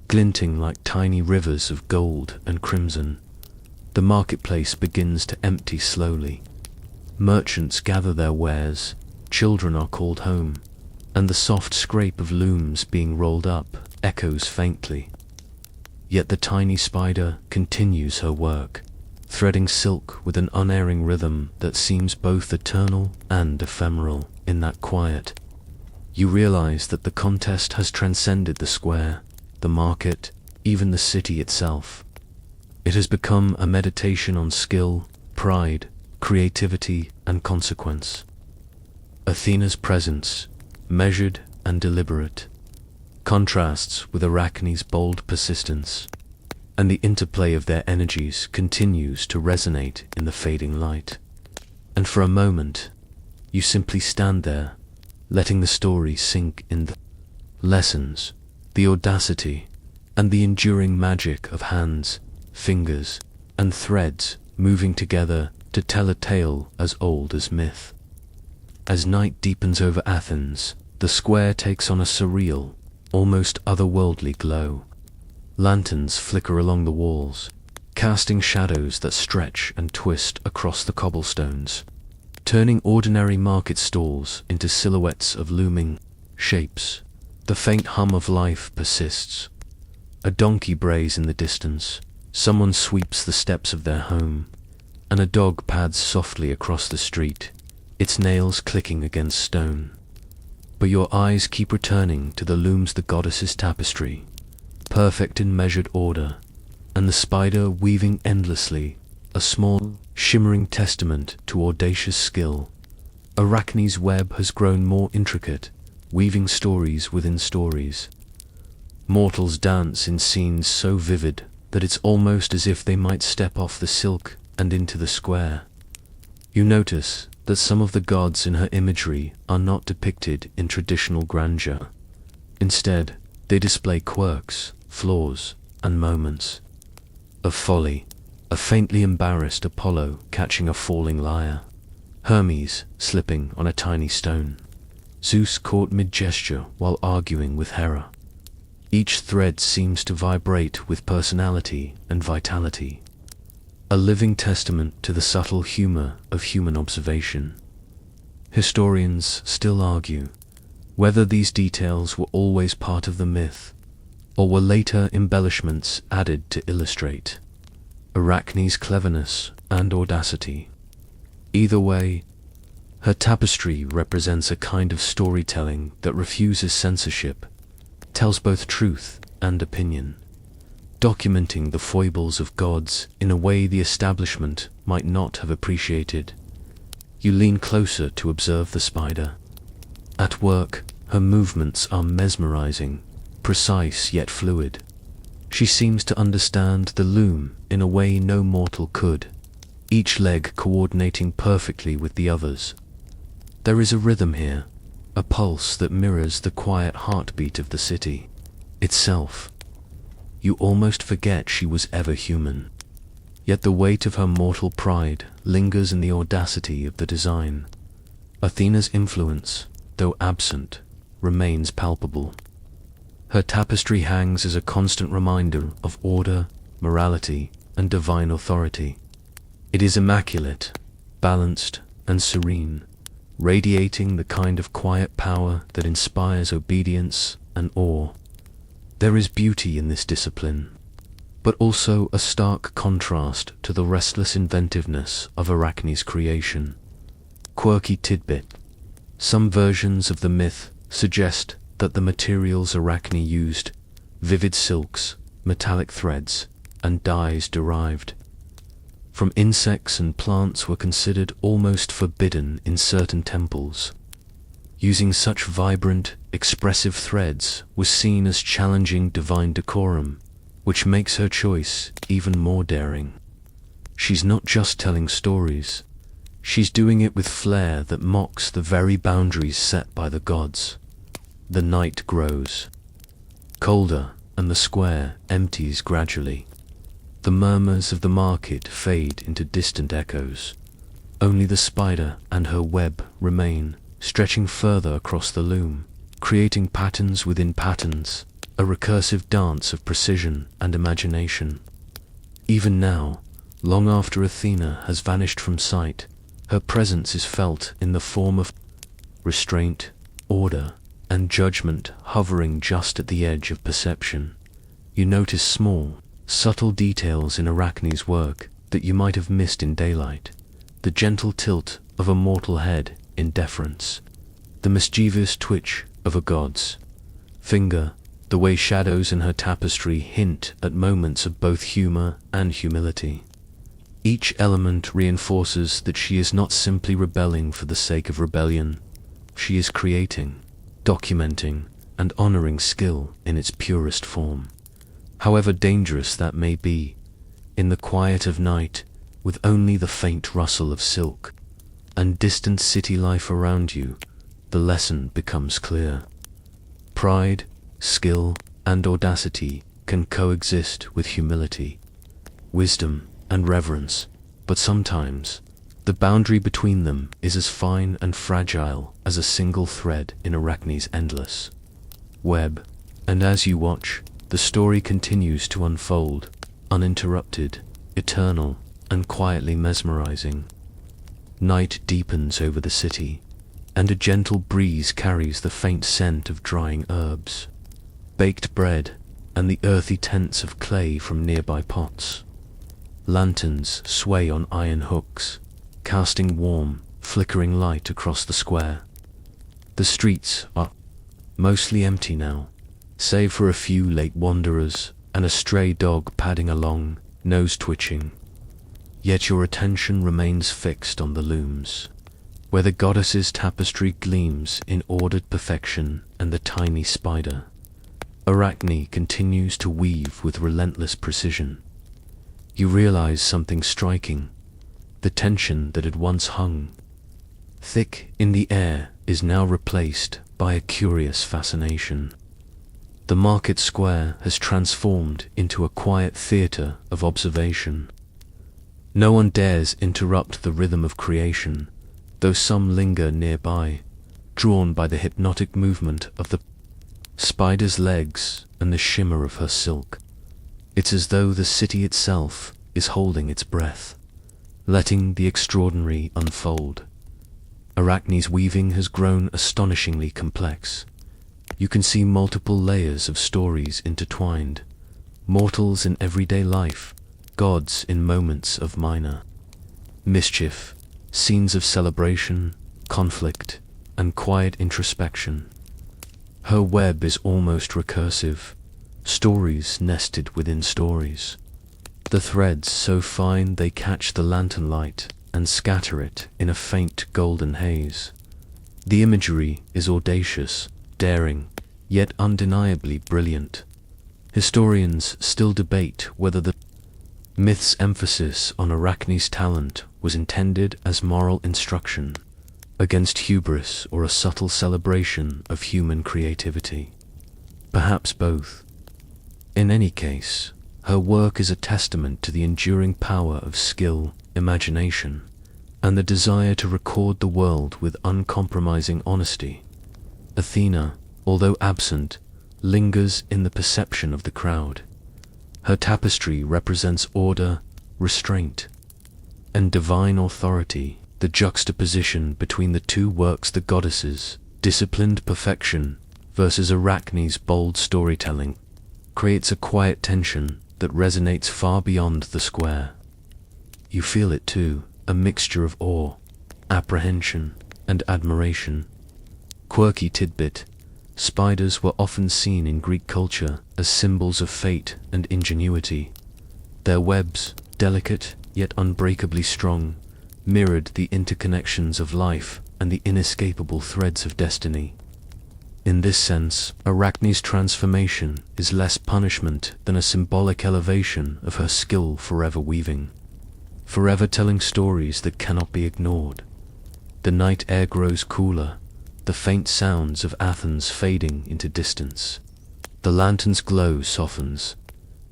glinting like tiny rivers of gold and crimson. The marketplace begins to empty slowly. Merchants gather their wares, children are called home, and the soft scrape of looms being rolled up echoes faintly. Yet the tiny spider continues her work, threading silk with an unerring rhythm that seems both eternal and ephemeral. In that quiet, you realize that the contest has transcended the square, the market, even the city itself. It has become a meditation on skill, pride, creativity, and consequence. Athena's presence, measured and deliberate, contrasts with Arachne's bold persistence, and the interplay of their energies continues to resonate in the fading light. And for a moment, you simply stand there, letting the story sink in. The lessons, the audacity, and the enduring magic of hands, fingers, and threads moving together to tell a tale as old as myth. As night deepens over Athens, the square takes on a surreal, almost otherworldly glow. Lanterns flicker along the walls, casting shadows that stretch and twist across the cobblestones, turning ordinary market stalls into silhouettes of looming shapes. The faint hum of life persists. A donkey brays in the distance, someone sweeps the steps of their home, and a dog pads softly across the street, its nails clicking against stone. But your eyes keep returning to the looms, the goddess's tapestry, perfect in measured order, and the spider weaving endlessly, a small, shimmering testament to audacious skill. Arachne's web has grown more intricate, weaving stories within stories. Mortals dance in scenes so vivid that it's almost as if they might step off the silk and into the square. You notice that some of the gods in her imagery are not depicted in traditional grandeur. Instead, they display quirks, flaws, and moments of folly. A faintly embarrassed Apollo catching a falling lyre, Hermes slipping on a tiny stone, Zeus caught mid-gesture while arguing with Hera. Each thread seems to vibrate with personality and vitality, a living testament to the subtle humor of human observation. Historians still argue whether these details were always part of the myth, or were later embellishments added to illustrate Arachne's cleverness and audacity. Either way, her tapestry represents a kind of storytelling that refuses censorship, tells both truth and opinion, documenting the foibles of gods in a way the establishment might not have appreciated. You lean closer to observe the spider. At work, her movements are mesmerizing, precise yet fluid. She seems to understand the loom in a way no mortal could, each leg coordinating perfectly with the others. There is a rhythm here, a pulse that mirrors the quiet heartbeat of the city itself. You almost forget she was ever human. Yet the weight of her mortal pride lingers in the audacity of the design. Athena's influence, though absent, remains palpable. Her tapestry hangs as a constant reminder of order, morality, and divine authority. It is immaculate, balanced, and serene, radiating the kind of quiet power that inspires obedience and awe. There is beauty in this discipline, but also a stark contrast to the restless inventiveness of Arachne's creation. Quirky tidbit: some versions of the myth suggest that the materials Arachne used, vivid silks, metallic threads, and dyes derived from insects and plants, were considered almost forbidden in certain temples. Using such vibrant, expressive threads was seen as challenging divine decorum, which makes her choice even more daring. She's not just telling stories, she's doing it with flair that mocks the very boundaries set by the gods. The night grows colder, and the square empties gradually. The murmurs of the market fade into distant echoes. Only the spider and her web remain, stretching further across the loom, creating patterns within patterns, a recursive dance of precision and imagination. Even now, long after Athena has vanished from sight, her presence is felt in the form of restraint, order, and judgment hovering just at the edge of perception. You notice small, subtle details in Arachne's work that you might have missed in daylight. The gentle tilt of a mortal head in deference, the mischievous twitch of a god's finger, the way shadows in her tapestry hint at moments of both humor and humility. Each element reinforces that she is not simply rebelling for the sake of rebellion. She is creating, documenting, and honoring skill in its purest form. However dangerous that may be, in the quiet of night, with only the faint rustle of silk and distant city life around you, the lesson becomes clear. Pride, skill, and audacity can coexist with humility, wisdom, and reverence, but sometimes the boundary between them is as fine and fragile as a single thread in Arachne's endless web. And as you watch, the story continues to unfold, uninterrupted, eternal, and quietly mesmerizing. Night deepens over the city, and a gentle breeze carries the faint scent of drying herbs, baked bread, and the earthy tints of clay from nearby pots. Lanterns sway on iron hooks, casting warm, flickering light across the square. The streets are mostly empty now, save for a few late wanderers and a stray dog padding along, nose twitching. Yet your attention remains fixed on the looms, where the goddess's tapestry gleams in ordered perfection, and the tiny spider, Arachne, continues to weave with relentless precision. You realize something striking. The tension that had once hung thick in the air is now replaced by a curious fascination. The market square has transformed into a quiet theater of observation. No one dares interrupt the rhythm of creation, though some linger nearby, drawn by the hypnotic movement of the spider's legs and the shimmer of her silk. It's as though the city itself is holding its breath, letting the extraordinary unfold. Arachne's weaving has grown astonishingly complex. You can see multiple layers of stories intertwined, mortals in everyday life, gods in moments of minor mischief, scenes of celebration, conflict, and quiet introspection. Her web is almost recursive, stories nested within stories. The threads so fine they catch the lantern light and scatter it in a faint golden haze. The imagery is audacious, daring, yet undeniably brilliant. Historians still debate whether the myth's emphasis on Arachne's talent was intended as moral instruction against hubris or a subtle celebration of human creativity. Perhaps both. In any case, her work is a testament to the enduring power of skill, imagination, and the desire to record the world with uncompromising honesty. Athena, although absent, lingers in the perception of the crowd. Her tapestry represents order, restraint, and divine authority. The juxtaposition between the two works, the goddesses' disciplined perfection versus Arachne's bold storytelling, creates a quiet tension that resonates far beyond the square. You feel it too, a mixture of awe, apprehension, and admiration. Quirky tidbit: spiders were often seen in Greek culture as symbols of fate and ingenuity. Their webs, delicate yet unbreakably strong, mirrored the interconnections of life and the inescapable threads of destiny. In this sense, Arachne's transformation is less punishment than a symbolic elevation of her skill forever weaving, forever telling stories that cannot be ignored. The night air grows cooler, the faint sounds of Athens fading into distance. The lantern's glow softens,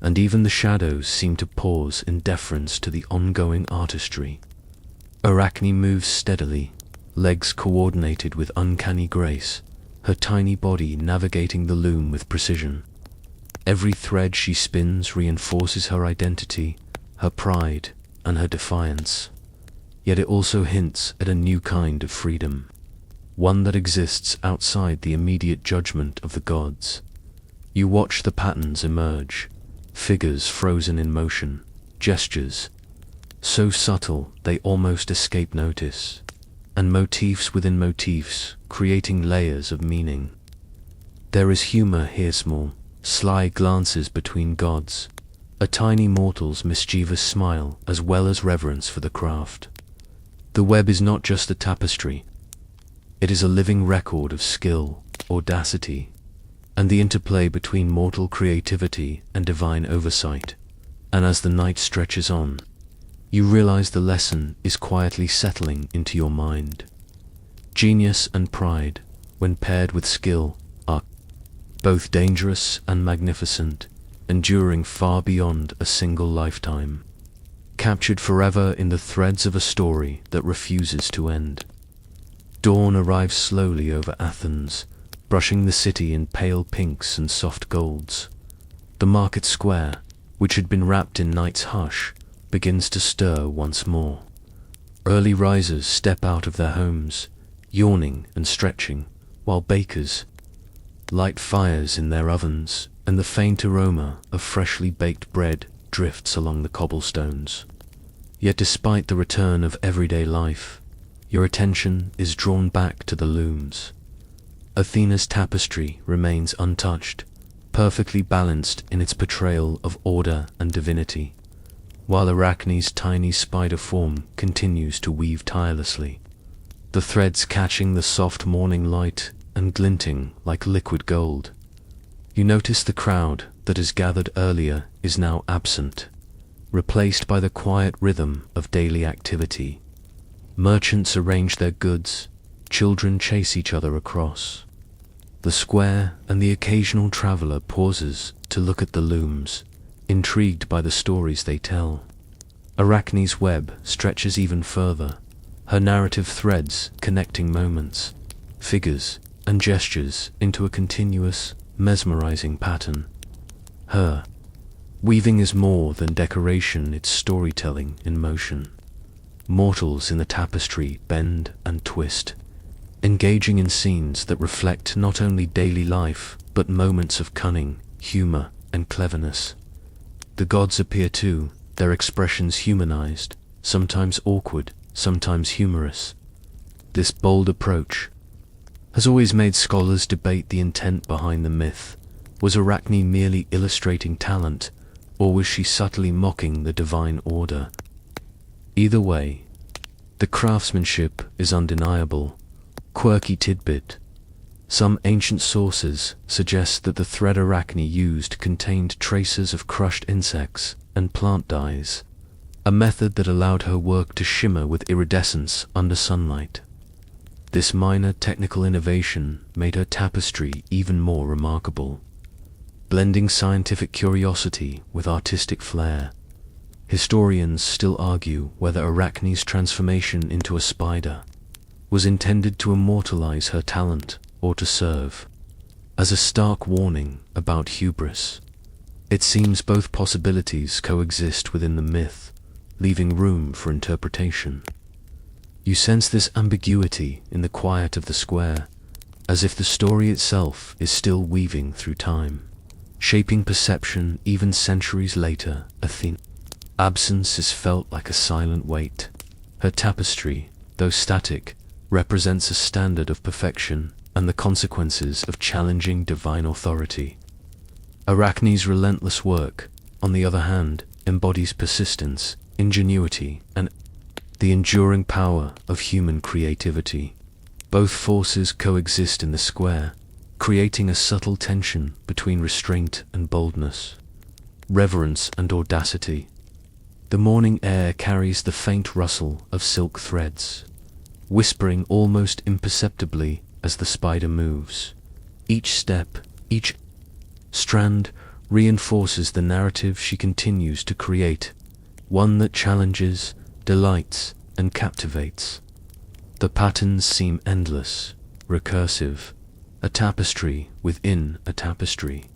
and even the shadows seem to pause in deference to the ongoing artistry. Arachne moves steadily, legs coordinated with uncanny grace, her tiny body navigating the loom with precision. Every thread she spins reinforces her identity, her pride, and her defiance. Yet it also hints at a new kind of freedom, one that exists outside the immediate judgment of the gods. You watch the patterns emerge, figures frozen in motion, gestures so subtle they almost escape notice, and motifs within motifs, creating layers of meaning. There is humor here, small, sly glances between gods, a tiny mortal's mischievous smile, as well as reverence for the craft. The web is not just a tapestry, it is a living record of skill, audacity, and the interplay between mortal creativity and divine oversight. And as the night stretches on, you realize the lesson is quietly settling into your mind. Genius and pride, when paired with skill, are both dangerous and magnificent, enduring far beyond a single lifetime, captured forever in the threads of a story that refuses to end. Dawn arrives slowly over Athens, brushing the city in pale pinks and soft golds. The market square, which had been wrapped in night's hush, begins to stir once more. Early risers step out of their homes, yawning and stretching, while bakers light fires in their ovens, and the faint aroma of freshly baked bread drifts along the cobblestones. Yet despite the return of everyday life, your attention is drawn back to the looms. Athena's tapestry remains untouched, perfectly balanced in its portrayal of order and divinity, while Arachne's tiny spider form continues to weave tirelessly, the threads catching the soft morning light and glinting like liquid gold. You notice the crowd that has gathered earlier is now absent, replaced by the quiet rhythm of daily activity. Merchants arrange their goods, children chase each other across the square, and the occasional traveler pauses to look at the looms, intrigued by the stories they tell. Arachne's web stretches even further, her narrative threads connecting moments, figures, and gestures into a continuous, mesmerizing pattern. Her weaving is more than decoration, it's storytelling in motion. mortals in the tapestry bend and twist, engaging in scenes that reflect not only daily life, but moments of cunning, humor, and cleverness. The gods appear too, their expressions humanized, sometimes awkward, sometimes humorous. This bold approach has always made scholars debate the intent behind the myth. Was Arachne merely illustrating talent, or was she subtly mocking the divine order? Either way, the craftsmanship is undeniable. Quirky tidbit: some ancient sources suggest that the thread Arachne used contained traces of crushed insects and plant dyes, a method that allowed her work to shimmer with iridescence under sunlight. This minor technical innovation made her tapestry even more remarkable. Blending scientific curiosity with artistic flair, historians still argue whether Arachne's transformation into a spider was intended to immortalize her talent or to serve as a stark warning about hubris. It seems both possibilities coexist within the myth, leaving room for interpretation. You sense this ambiguity in the quiet of the square, as if the story itself is still weaving through time, shaping perception even centuries later. Athena's absence is felt like a silent weight. Her tapestry, though static, represents a standard of perfection and the consequences of challenging divine authority. Arachne's relentless work, on the other hand, embodies persistence, ingenuity, and the enduring power of human creativity. Both forces coexist in the square, creating a subtle tension between restraint and boldness, reverence and audacity. The morning air carries the faint rustle of silk threads, whispering almost imperceptibly as the spider moves. Each step, each strand reinforces the narrative she continues to create, one that challenges, delights, and captivates. The patterns seem endless, recursive, a tapestry within a tapestry.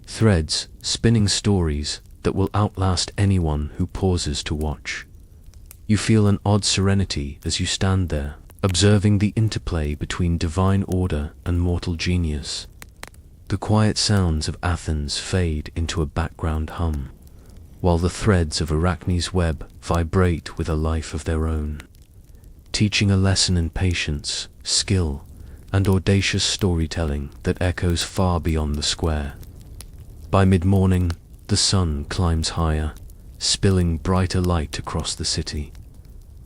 Threads spinning stories that will outlast anyone who pauses to watch. You feel an odd serenity as you stand there, observing the interplay between divine order and mortal genius. The quiet sounds of Athens fade into a background hum, while the threads of Arachne's web vibrate with a life of their own, teaching a lesson in patience, skill, and audacious storytelling that echoes far beyond the square. By mid-morning, the sun climbs higher, spilling brighter light across the city.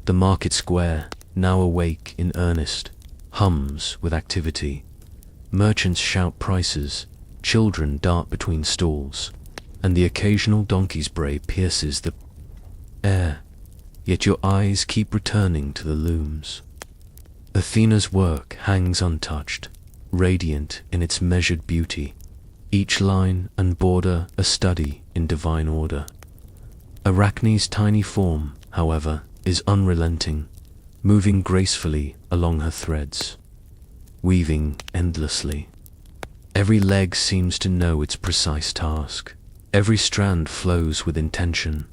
The market square, now awake in earnest, hums with activity. Merchants shout prices, children dart between stalls, and the occasional donkey's bray pierces the air, yet your eyes keep returning to the looms. Athena's work hangs untouched, radiant in its measured beauty, each line and border a study in divine order. Arachne's tiny form, however, is unrelenting, moving gracefully along her threads, weaving endlessly. Every leg seems to know its precise task. Every strand flows with intention,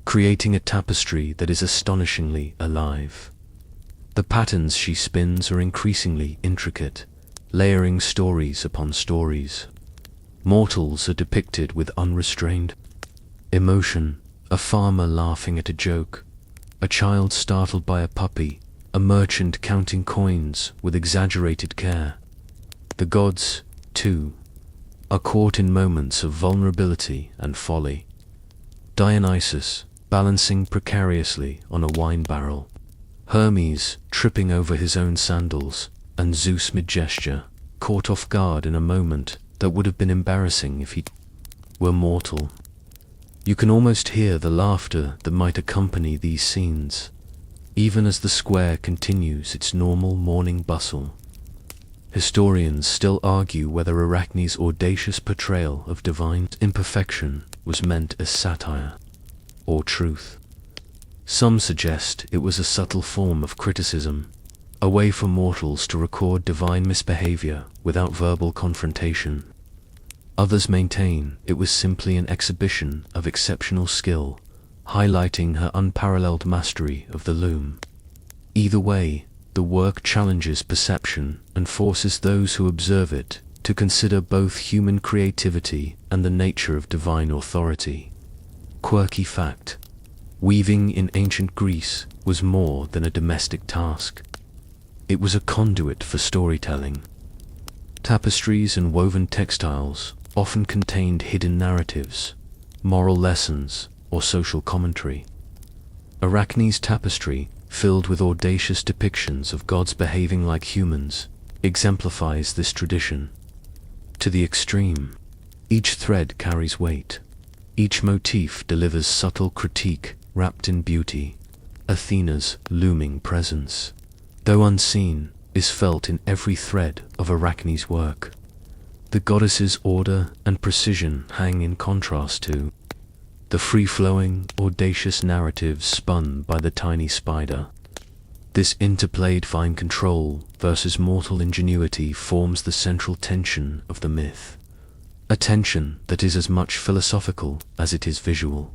creating a tapestry that is astonishingly alive. The patterns she spins are increasingly intricate, layering stories upon stories. Mortals are depicted with unrestrained emotion, a farmer laughing at a joke, a child startled by a puppy, a merchant counting coins with exaggerated care. The gods, too, are caught in moments of vulnerability and folly. Dionysus, balancing precariously on a wine barrel, Hermes tripping over his own sandals, and Zeus mid-gesture, caught off guard in a moment that would have been embarrassing if he were mortal. You can almost hear the laughter that might accompany these scenes, even as the square continues its normal morning bustle. Historians still argue whether Arachne's audacious portrayal of divine imperfection was meant as satire or truth. Some suggest it was a subtle form of criticism, a way for mortals to record divine misbehavior without verbal confrontation. Others maintain it was simply an exhibition of exceptional skill, highlighting her unparalleled mastery of the loom. Either way, the work challenges perception and forces those who observe it to consider both human creativity and the nature of divine authority. Quirky fact: weaving in ancient Greece was more than a domestic task. It was a conduit for storytelling. Tapestries and woven textiles often contained hidden narratives, moral lessons, or social commentary. Arachne's tapestry, filled with audacious depictions of gods behaving like humans, exemplifies this tradition. To the extreme, each thread carries weight. Each motif delivers subtle critique wrapped in beauty. Athena's looming presence, though unseen, is felt in every thread of Arachne's work. The goddess's order and precision hang in contrast to the free-flowing, audacious narratives spun by the tiny spider. This interplayed fine control versus mortal ingenuity forms the central tension of the myth. A tension that is as much philosophical as it is visual.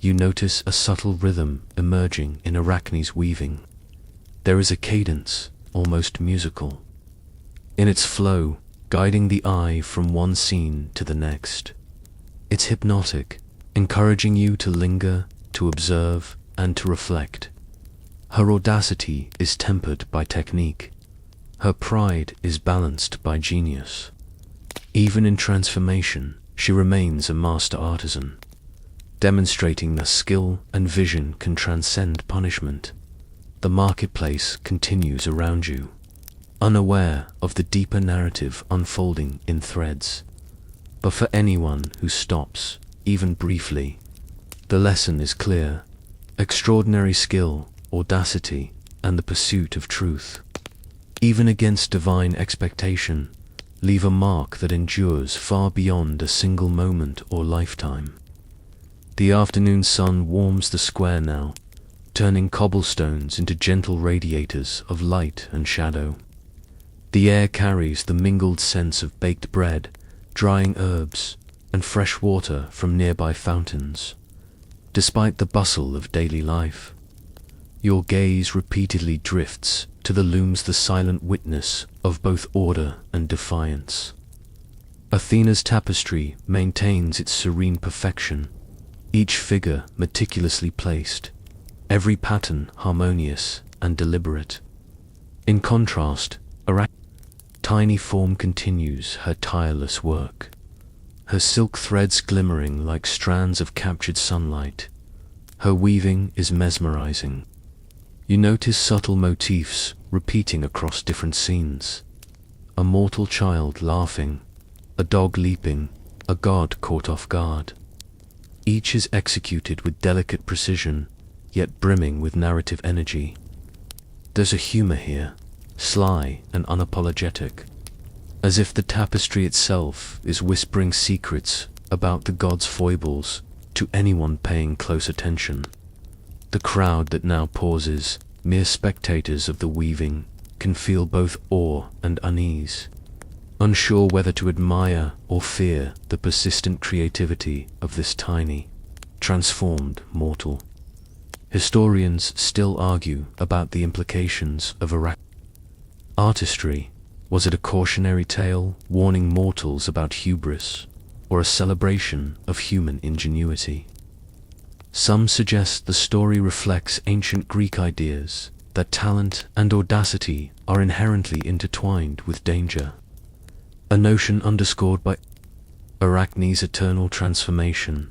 You notice a subtle rhythm emerging in Arachne's weaving. There is a cadence, almost musical, in its flow, guiding the eye from one scene to the next. It's hypnotic, encouraging you to linger, to observe, and to reflect. Her audacity is tempered by technique. Her pride is balanced by genius. Even in transformation, she remains a master artisan, demonstrating that skill and vision can transcend punishment. The marketplace continues around you, unaware of the deeper narrative unfolding in threads. But for anyone who stops, even briefly, the lesson is clear: extraordinary skill, audacity, and the pursuit of truth, even against divine expectation, leave a mark that endures far beyond a single moment or lifetime. The afternoon sun warms the square now, turning cobblestones into gentle radiators of light and shadow. The air carries the mingled scents of baked bread, drying herbs, and fresh water from nearby fountains. Despite the bustle of daily life, your gaze repeatedly drifts to the looms, the silent witness of both order and defiance. Athena's tapestry maintains its serene perfection, each figure meticulously placed, every pattern harmonious and deliberate. In contrast, Arachne's tiny form continues her tireless work, her silk threads glimmering like strands of captured sunlight. Her weaving is mesmerizing. You notice subtle motifs repeating across different scenes. A mortal child laughing, a dog leaping, a god caught off guard. Each is executed with delicate precision, yet brimming with narrative energy. There's a humor here, sly and unapologetic, as if the tapestry itself is whispering secrets about the god's foibles to anyone paying close attention. The crowd that now pauses, mere spectators of the weaving, can feel both awe and unease, unsure whether to admire or fear the persistent creativity of this tiny, transformed mortal. Historians still argue about the implications of artistry. Was it a cautionary tale warning mortals about hubris, or a celebration of human ingenuity? Some suggest the story reflects ancient Greek ideas that talent and audacity are inherently intertwined with danger, a notion underscored by Arachne's eternal transformation.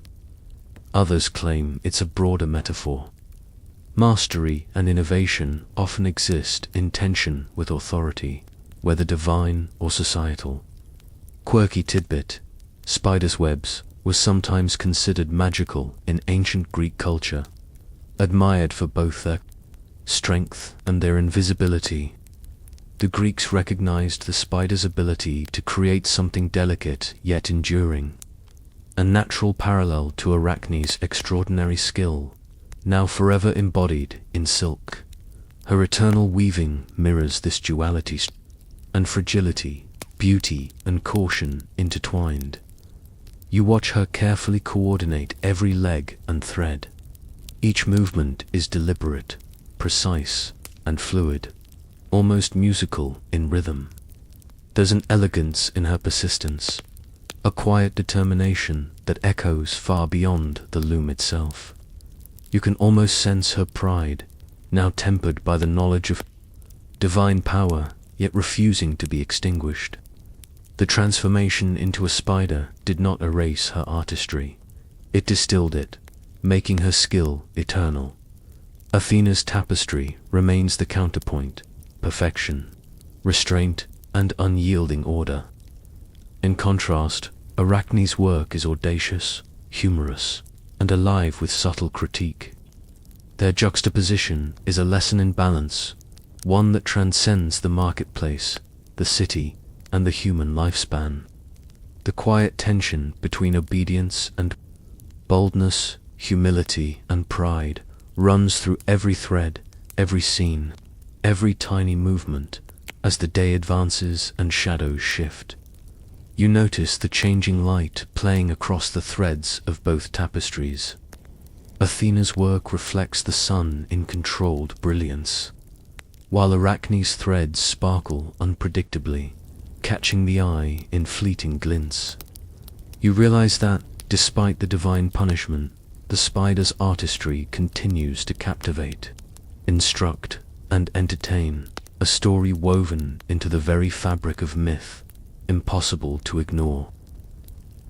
Others claim it's a broader metaphor. Mastery and innovation often exist in tension with authority, whether divine or societal. Quirky tidbit: spiders' webs were sometimes considered magical in ancient Greek culture, admired for both their strength and their invisibility. The Greeks recognized the spider's ability to create something delicate yet enduring, a natural parallel to Arachne's extraordinary skill, now forever embodied in silk. Her eternal weaving mirrors this duality and fragility, beauty and caution intertwined. You watch her carefully coordinate every leg and thread, Each movement is deliberate, precise, and fluid, almost musical in rhythm. There's an elegance in her persistence, a quiet determination that echoes far beyond the loom itself. You can almost sense her pride, now tempered by the knowledge of divine power, yet refusing to be extinguished. The transformation into a spider did not erase her artistry. It distilled it, making her skill eternal. Athena's tapestry remains the counterpoint, perfection, restraint, and unyielding order. In contrast, Arachne's work is audacious, humorous, and alive with subtle critique. Their juxtaposition is a lesson in balance, one that transcends the marketplace, the city, and the human lifespan. The quiet tension between obedience and boldness, humility and pride runs through every thread, every scene, every tiny movement, as the day advances and shadows shift. You notice the changing light playing across the threads of both tapestries. Athena's work reflects the sun in controlled brilliance, while Arachne's threads sparkle unpredictably, catching the eye in fleeting glints. You realize that, despite the divine punishment, the spider's artistry continues to captivate, instruct, and entertain, a story woven into the very fabric of myth, impossible to ignore.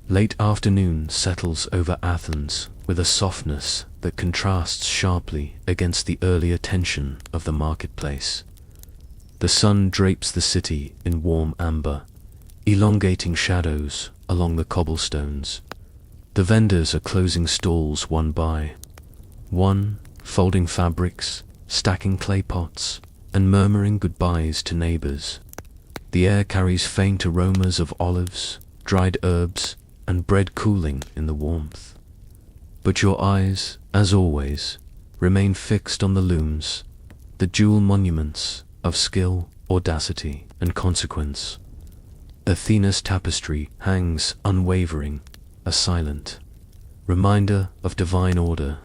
Late afternoon settles over Athens with a softness that contrasts sharply against the earlier tension of the marketplace. The sun drapes the city in warm amber, elongating shadows along the cobblestones. The vendors are closing stalls one by one, folding fabrics, stacking clay pots, and murmuring goodbyes to neighbors. The air carries faint aromas of olives, dried herbs, and bread cooling in the warmth. But your eyes, as always, remain fixed on the looms, the jewel monuments of skill, audacity, and consequence. Athena's tapestry hangs unwavering, a silent reminder of divine order.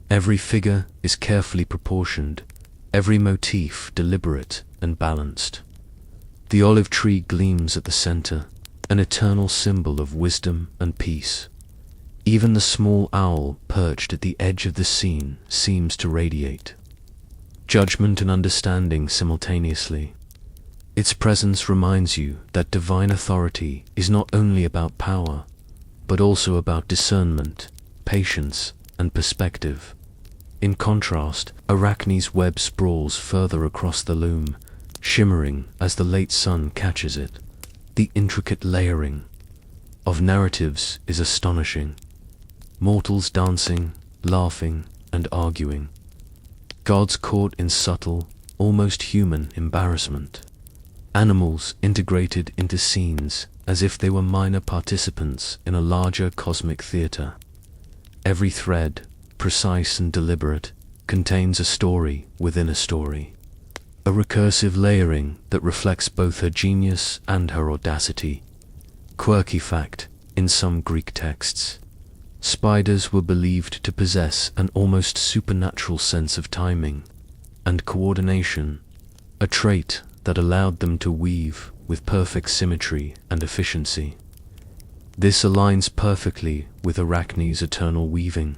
Every figure is carefully proportioned, every motif deliberate and balanced. The olive tree gleams at the center, an eternal symbol of wisdom and peace. Even the small owl perched at the edge of the scene seems to radiate judgment and understanding simultaneously. Its presence reminds you that divine authority is not only about power, but also about discernment, patience, and perspective. In contrast, Arachne's web sprawls further across the loom, shimmering as the late sun catches it. The intricate layering of narratives is astonishing. Mortals dancing, laughing, and arguing. Gods caught in subtle, almost human embarrassment. Animals integrated into scenes as if they were minor participants in a larger cosmic theater. Every thread, precise and deliberate, contains a story within a story. A recursive layering that reflects both her genius and her audacity. Quirky fact, in some Greek texts, spiders were believed to possess an almost supernatural sense of timing and coordination, a trait that allowed them to weave with perfect symmetry and efficiency. This aligns perfectly with Arachne's eternal weaving,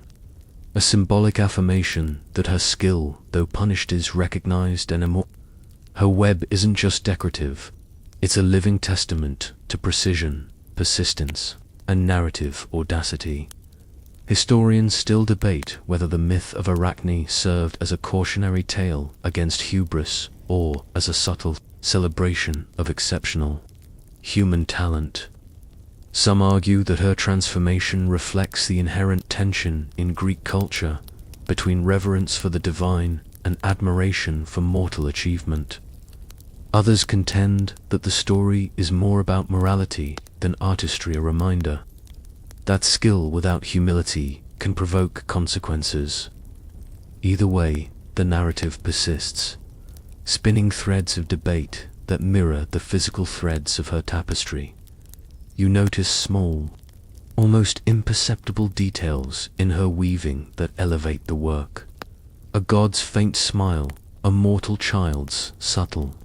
a symbolic affirmation that her skill, though punished, is recognized and immortal. Her web isn't just decorative, it's a living testament to precision, persistence, and narrative audacity. Historians still debate whether the myth of Arachne served as a cautionary tale against hubris or as a subtle celebration of exceptional human talent. Some argue that her transformation reflects the inherent tension in Greek culture between reverence for the divine and admiration for mortal achievement. Others contend that the story is more about morality than artistry, a reminder that skill without humility can provoke consequences. Either way, the narrative persists, spinning threads of debate that mirror the physical threads of her tapestry. You notice small, almost imperceptible details in her weaving that elevate the work. A god's faint smile, a mortal child's subtle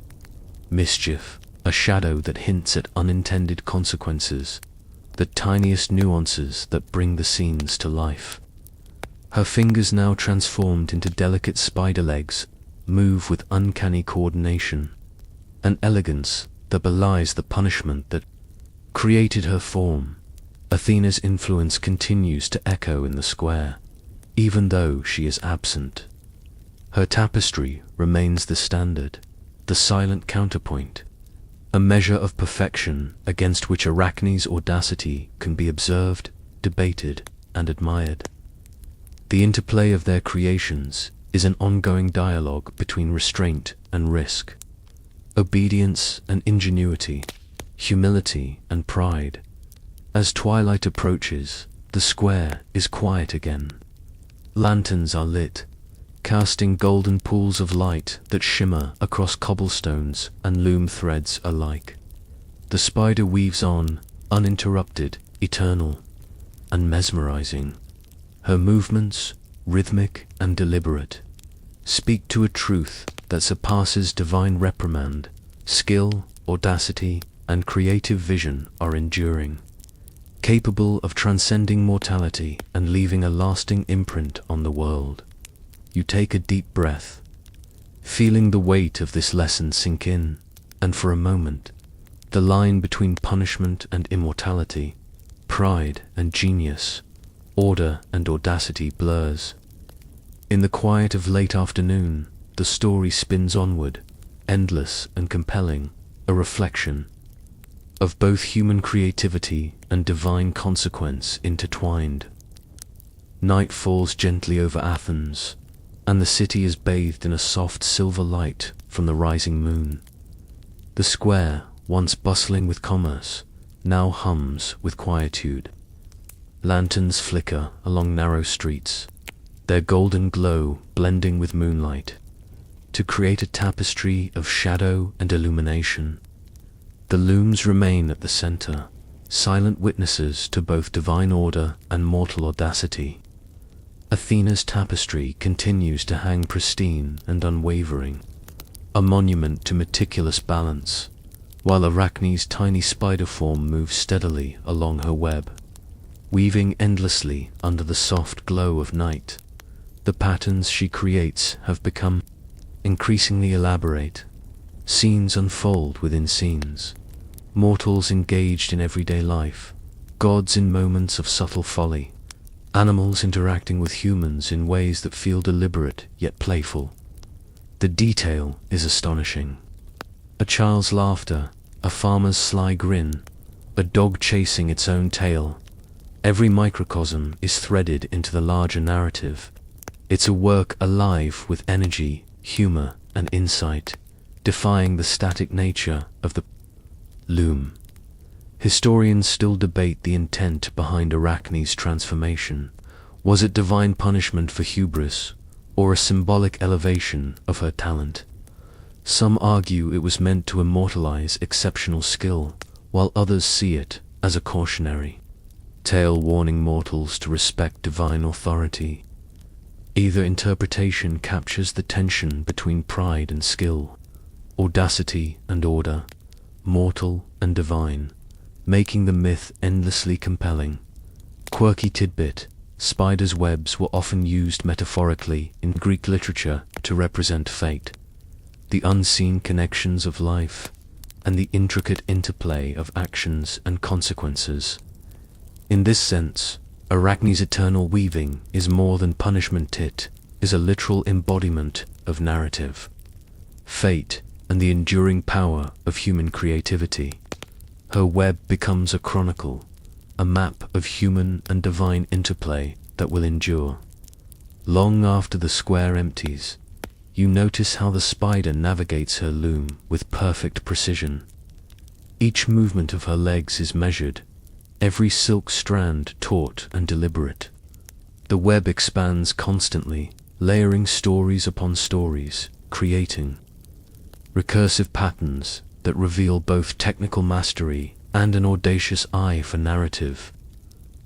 mischief, a shadow that hints at unintended consequences, the tiniest nuances that bring the scenes to life. Her fingers, now transformed into delicate spider legs, move with uncanny coordination, an elegance that belies the punishment that created her form. Athena's influence continues to echo in the square, even though she is absent. Her tapestry remains the standard, the silent counterpoint, a measure of perfection against which Arachne's audacity can be observed, debated, and admired. The interplay of their creations is an ongoing dialogue between restraint and risk, obedience and ingenuity, humility and pride. As twilight approaches, the square is quiet again. Lanterns are lit, casting golden pools of light that shimmer across cobblestones and loom threads alike. The spider weaves on, uninterrupted, eternal, and mesmerizing. Her movements, rhythmic and deliberate, speak to a truth that surpasses divine reprimand. Skill, audacity, and creative vision are enduring, capable of transcending mortality and leaving a lasting imprint on the world. You take a deep breath, feeling the weight of this lesson sink in, and for a moment, the line between punishment and immortality, pride and genius, order and audacity blurs. In the quiet of late afternoon, the story spins onward, endless and compelling, a reflection of both human creativity and divine consequence intertwined. Night falls gently over Athens, and the city is bathed in a soft silver light from the rising moon. The square, once bustling with commerce, now hums with quietude. Lanterns flicker along narrow streets, their golden glow blending with moonlight, to create a tapestry of shadow and illumination. The looms remain at the center, silent witnesses to both divine order and mortal audacity. Athena's tapestry continues to hang pristine and unwavering, a monument to meticulous balance, while Arachne's tiny spider form moves steadily along her web, weaving endlessly under the soft glow of night. The patterns she creates have become increasingly elaborate. Scenes unfold within scenes, mortals engaged in everyday life, gods in moments of subtle folly, animals interacting with humans in ways that feel deliberate yet playful. The detail is astonishing. A child's laughter, a farmer's sly grin, a dog chasing its own tail. Every microcosm is threaded into the larger narrative. It's a work alive with energy, humor, and insight, defying the static nature of the loom. Historians still debate the intent behind Arachne's transformation. Was it divine punishment for hubris, or a symbolic elevation of her talent? Some argue it was meant to immortalize exceptional skill, while others see it as a cautionary tale warning mortals to respect divine authority. Either interpretation captures the tension between pride and skill, audacity and order, mortal and divine, making the myth endlessly compelling. Quirky tidbit: spiders' webs were often used metaphorically in Greek literature to represent fate, the unseen connections of life, and the intricate interplay of actions and consequences. In this sense, Arachne's eternal weaving is more than punishment. It is a literal embodiment of narrative, fate, and the enduring power of human creativity. Her web becomes a chronicle, a map of human and divine interplay that will endure. Long after the square empties, you notice how the spider navigates her loom with perfect precision. Each movement of her legs is measured, every silk strand taut and deliberate. The web expands constantly, layering stories upon stories, creating recursive patterns that reveal both technical mastery and an audacious eye for narrative.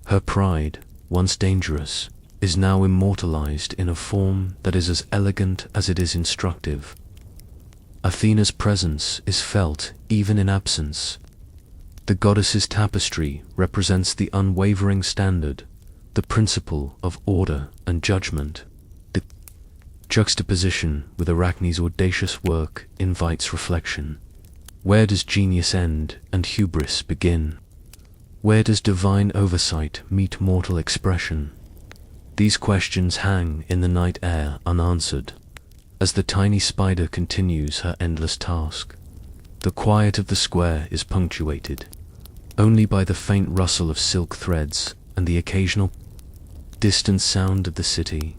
Her pride, once dangerous, is now immortalized in a form that is as elegant as it is instructive. Athena's presence is felt even in absence. The goddess's tapestry represents the unwavering standard, the principle of order and judgment. The juxtaposition with Arachne's audacious work invites reflection. Where does genius end and hubris begin? Where does divine oversight meet mortal expression? These questions hang in the night air unanswered, as the tiny spider continues her endless task. The quiet of the square is punctuated only by the faint rustle of silk threads and the occasional distant sound of the city.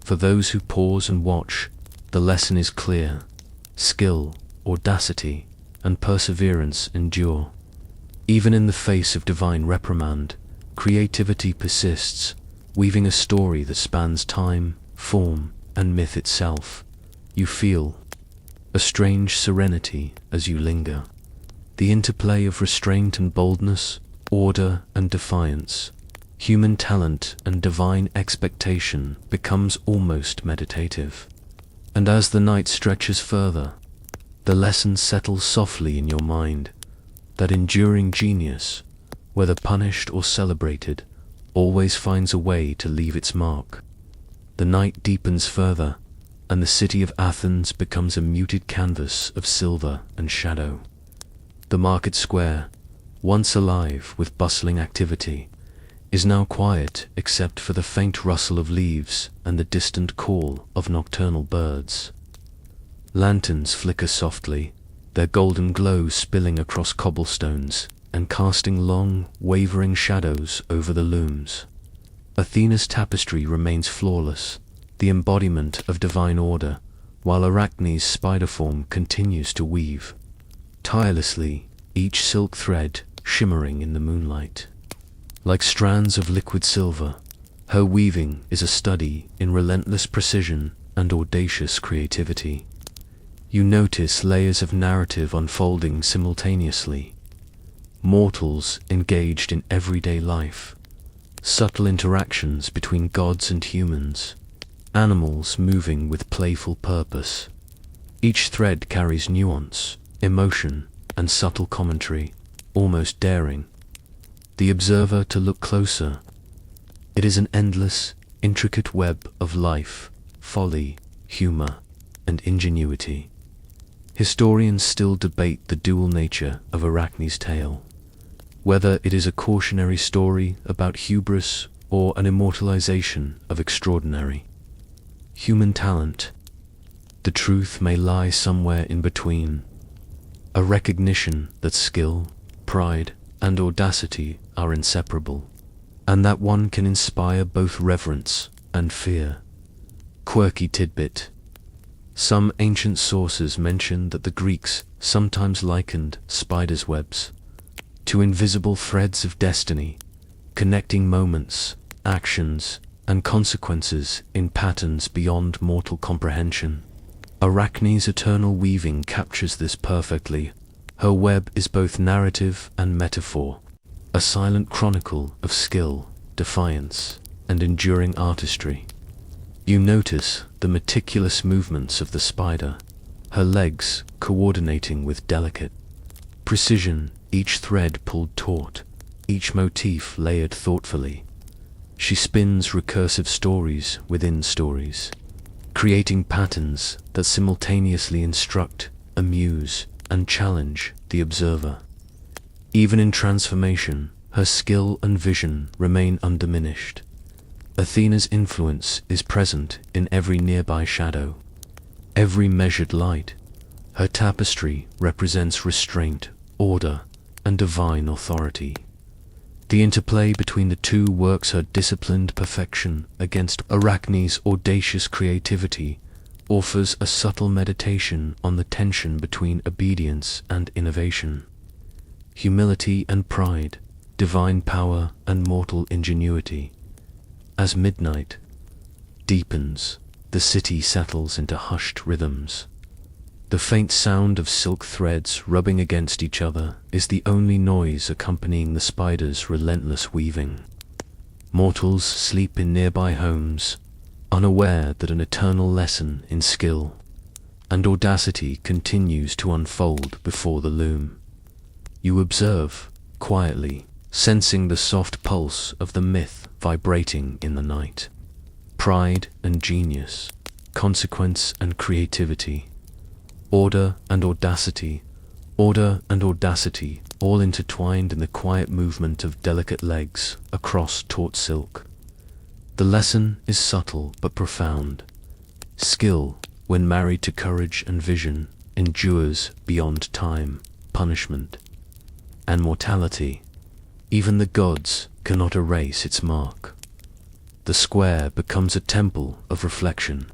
For those who pause and watch, the lesson is clear. Skill, audacity, and perseverance endure. Even in the face of divine reprimand, creativity persists, weaving a story that spans time, form, and myth itself. You feel a strange serenity as you linger. The interplay of restraint and boldness, order and defiance, human talent and divine expectation becomes almost meditative. And as the night stretches further, the lesson settles softly in your mind, that enduring genius, whether punished or celebrated, always finds a way to leave its mark. The night deepens further, and the city of Athens becomes a muted canvas of silver and shadow. The market square, once alive with bustling activity, is now quiet except for the faint rustle of leaves and the distant call of nocturnal birds. Lanterns flicker softly, their golden glow spilling across cobblestones and casting long, wavering shadows over the looms. Athena's tapestry remains flawless, the embodiment of divine order, while Arachne's spider form continues to weave tirelessly, each silk thread shimmering in the moonlight. Like strands of liquid silver, her weaving is a study in relentless precision and audacious creativity. You notice layers of narrative unfolding simultaneously. Mortals engaged in everyday life, subtle interactions between gods and humans, animals moving with playful purpose. Each thread carries nuance, emotion, and subtle commentary, almost daring the observer to look closer. It is an endless, intricate web of life, folly, humor, and ingenuity. Historians still debate the dual nature of Arachne's tale, whether it is a cautionary story about hubris or an immortalization of extraordinary human talent. The truth may lie somewhere in between, a recognition that skill, pride, and audacity are inseparable, and that one can inspire both reverence and fear. Quirky tidbit: some ancient sources mention that the Greeks sometimes likened spiders' webs to invisible threads of destiny, connecting moments, actions, and consequences in patterns beyond mortal comprehension. Arachne's eternal weaving captures this perfectly. Her web is both narrative and metaphor, a silent chronicle of skill, defiance, and enduring artistry. You notice the meticulous movements of the spider, her legs coordinating with delicate precision, each thread pulled taut, each motif layered thoughtfully. She spins recursive stories within stories, creating patterns that simultaneously instruct, amuse, and challenge the observer. Even in transformation, her skill and vision remain undiminished. Athena's influence is present in every nearby shadow, every measured light. Her tapestry represents restraint, order, and divine authority. The interplay between the two works her disciplined perfection against Arachne's audacious creativity, offers a subtle meditation on the tension between obedience and innovation, humility and pride, divine power and mortal ingenuity. As midnight deepens, the city settles into hushed rhythms. The faint sound of silk threads rubbing against each other is the only noise accompanying the spider's relentless weaving. Mortals sleep in nearby homes, unaware that an eternal lesson in skill and audacity continues to unfold before the loom. You observe, quietly, sensing the soft pulse of the myth vibrating in the night. Pride and genius, consequence and creativity, order and audacity, all intertwined in the quiet movement of delicate legs across taut silk. The lesson is subtle but profound. Skill, when married to courage and vision, endures beyond time, punishment, and mortality. Even the gods cannot erase its mark. The square becomes a temple of reflection.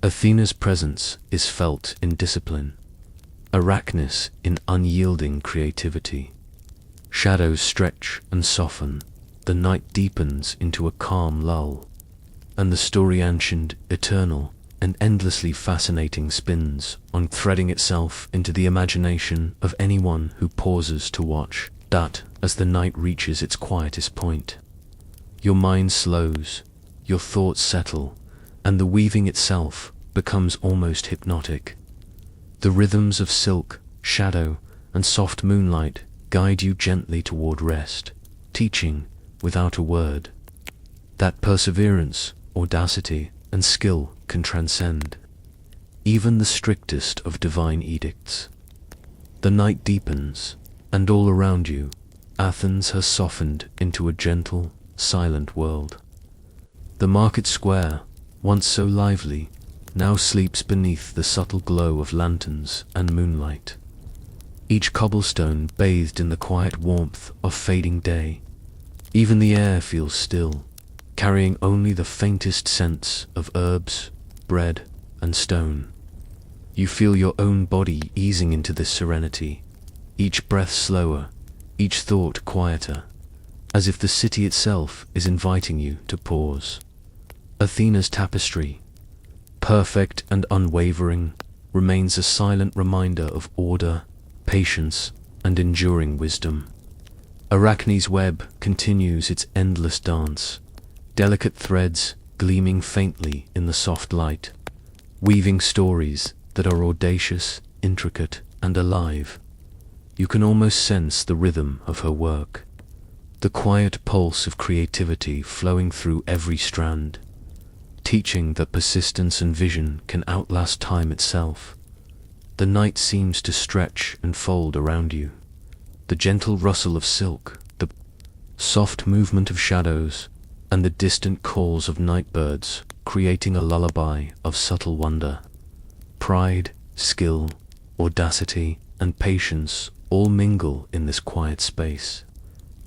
Athena's presence is felt in discipline, Arachne's in unyielding creativity. Shadows stretch and soften, the night deepens into a calm lull, and the story ancient, eternal, and endlessly fascinating spins on, threading itself into the imagination of anyone who pauses to watch. That, as the night reaches its quietest point, your mind slows, your thoughts settle, and the weaving itself becomes almost hypnotic. The rhythms of silk, shadow, and soft moonlight guide you gently toward rest, teaching, without a word, that perseverance, audacity, and skill can transcend even the strictest of divine edicts. The night deepens, and all around you, Athens has softened into a gentle, silent world. The market square, once so lively, now sleeps beneath the subtle glow of lanterns and moonlight. Each cobblestone bathed in the quiet warmth of fading day. Even the air feels still, carrying only the faintest scents of herbs, bread, and stone. You feel your own body easing into this serenity, each breath slower, each thought quieter, as if the city itself is inviting you to pause. Athena's tapestry, perfect and unwavering, remains a silent reminder of order, patience, and enduring wisdom. Arachne's web continues its endless dance, delicate threads gleaming faintly in the soft light, weaving stories that are audacious, intricate, and alive. You can almost sense the rhythm of her work, the quiet pulse of creativity flowing through every strand, teaching that persistence and vision can outlast time itself. The night seems to stretch and fold around you, the gentle rustle of silk, the soft movement of shadows, and the distant calls of night birds, creating a lullaby of subtle wonder. Pride, skill, audacity, and patience all mingle in this quiet space.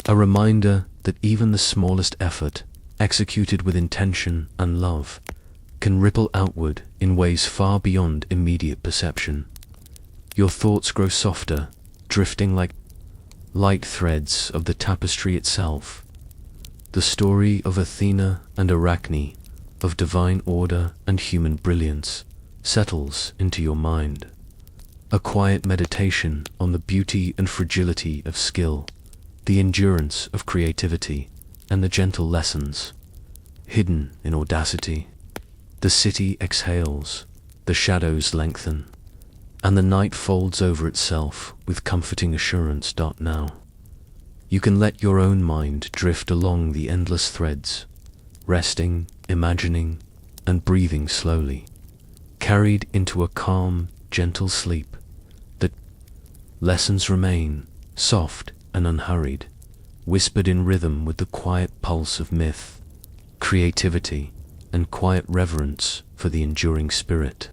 A reminder that even the smallest effort, executed with intention and love, can ripple outward in ways far beyond immediate perception. Your thoughts grow softer, drifting like light threads of the tapestry itself. The story of Athena and Arachne, of divine order and human brilliance, settles into your mind. A quiet meditation on the beauty and fragility of skill, the endurance of creativity, and the gentle lessons hidden in audacity. The city exhales, the shadows lengthen, and the night folds over itself with comforting assurance. Now, you can let your own mind drift along the endless threads, resting, imagining, and breathing slowly, carried into a calm, gentle sleep. The lessons remain, soft and unhurried, whispered in rhythm with the quiet pulse of myth, creativity, and quiet reverence for the enduring spirit.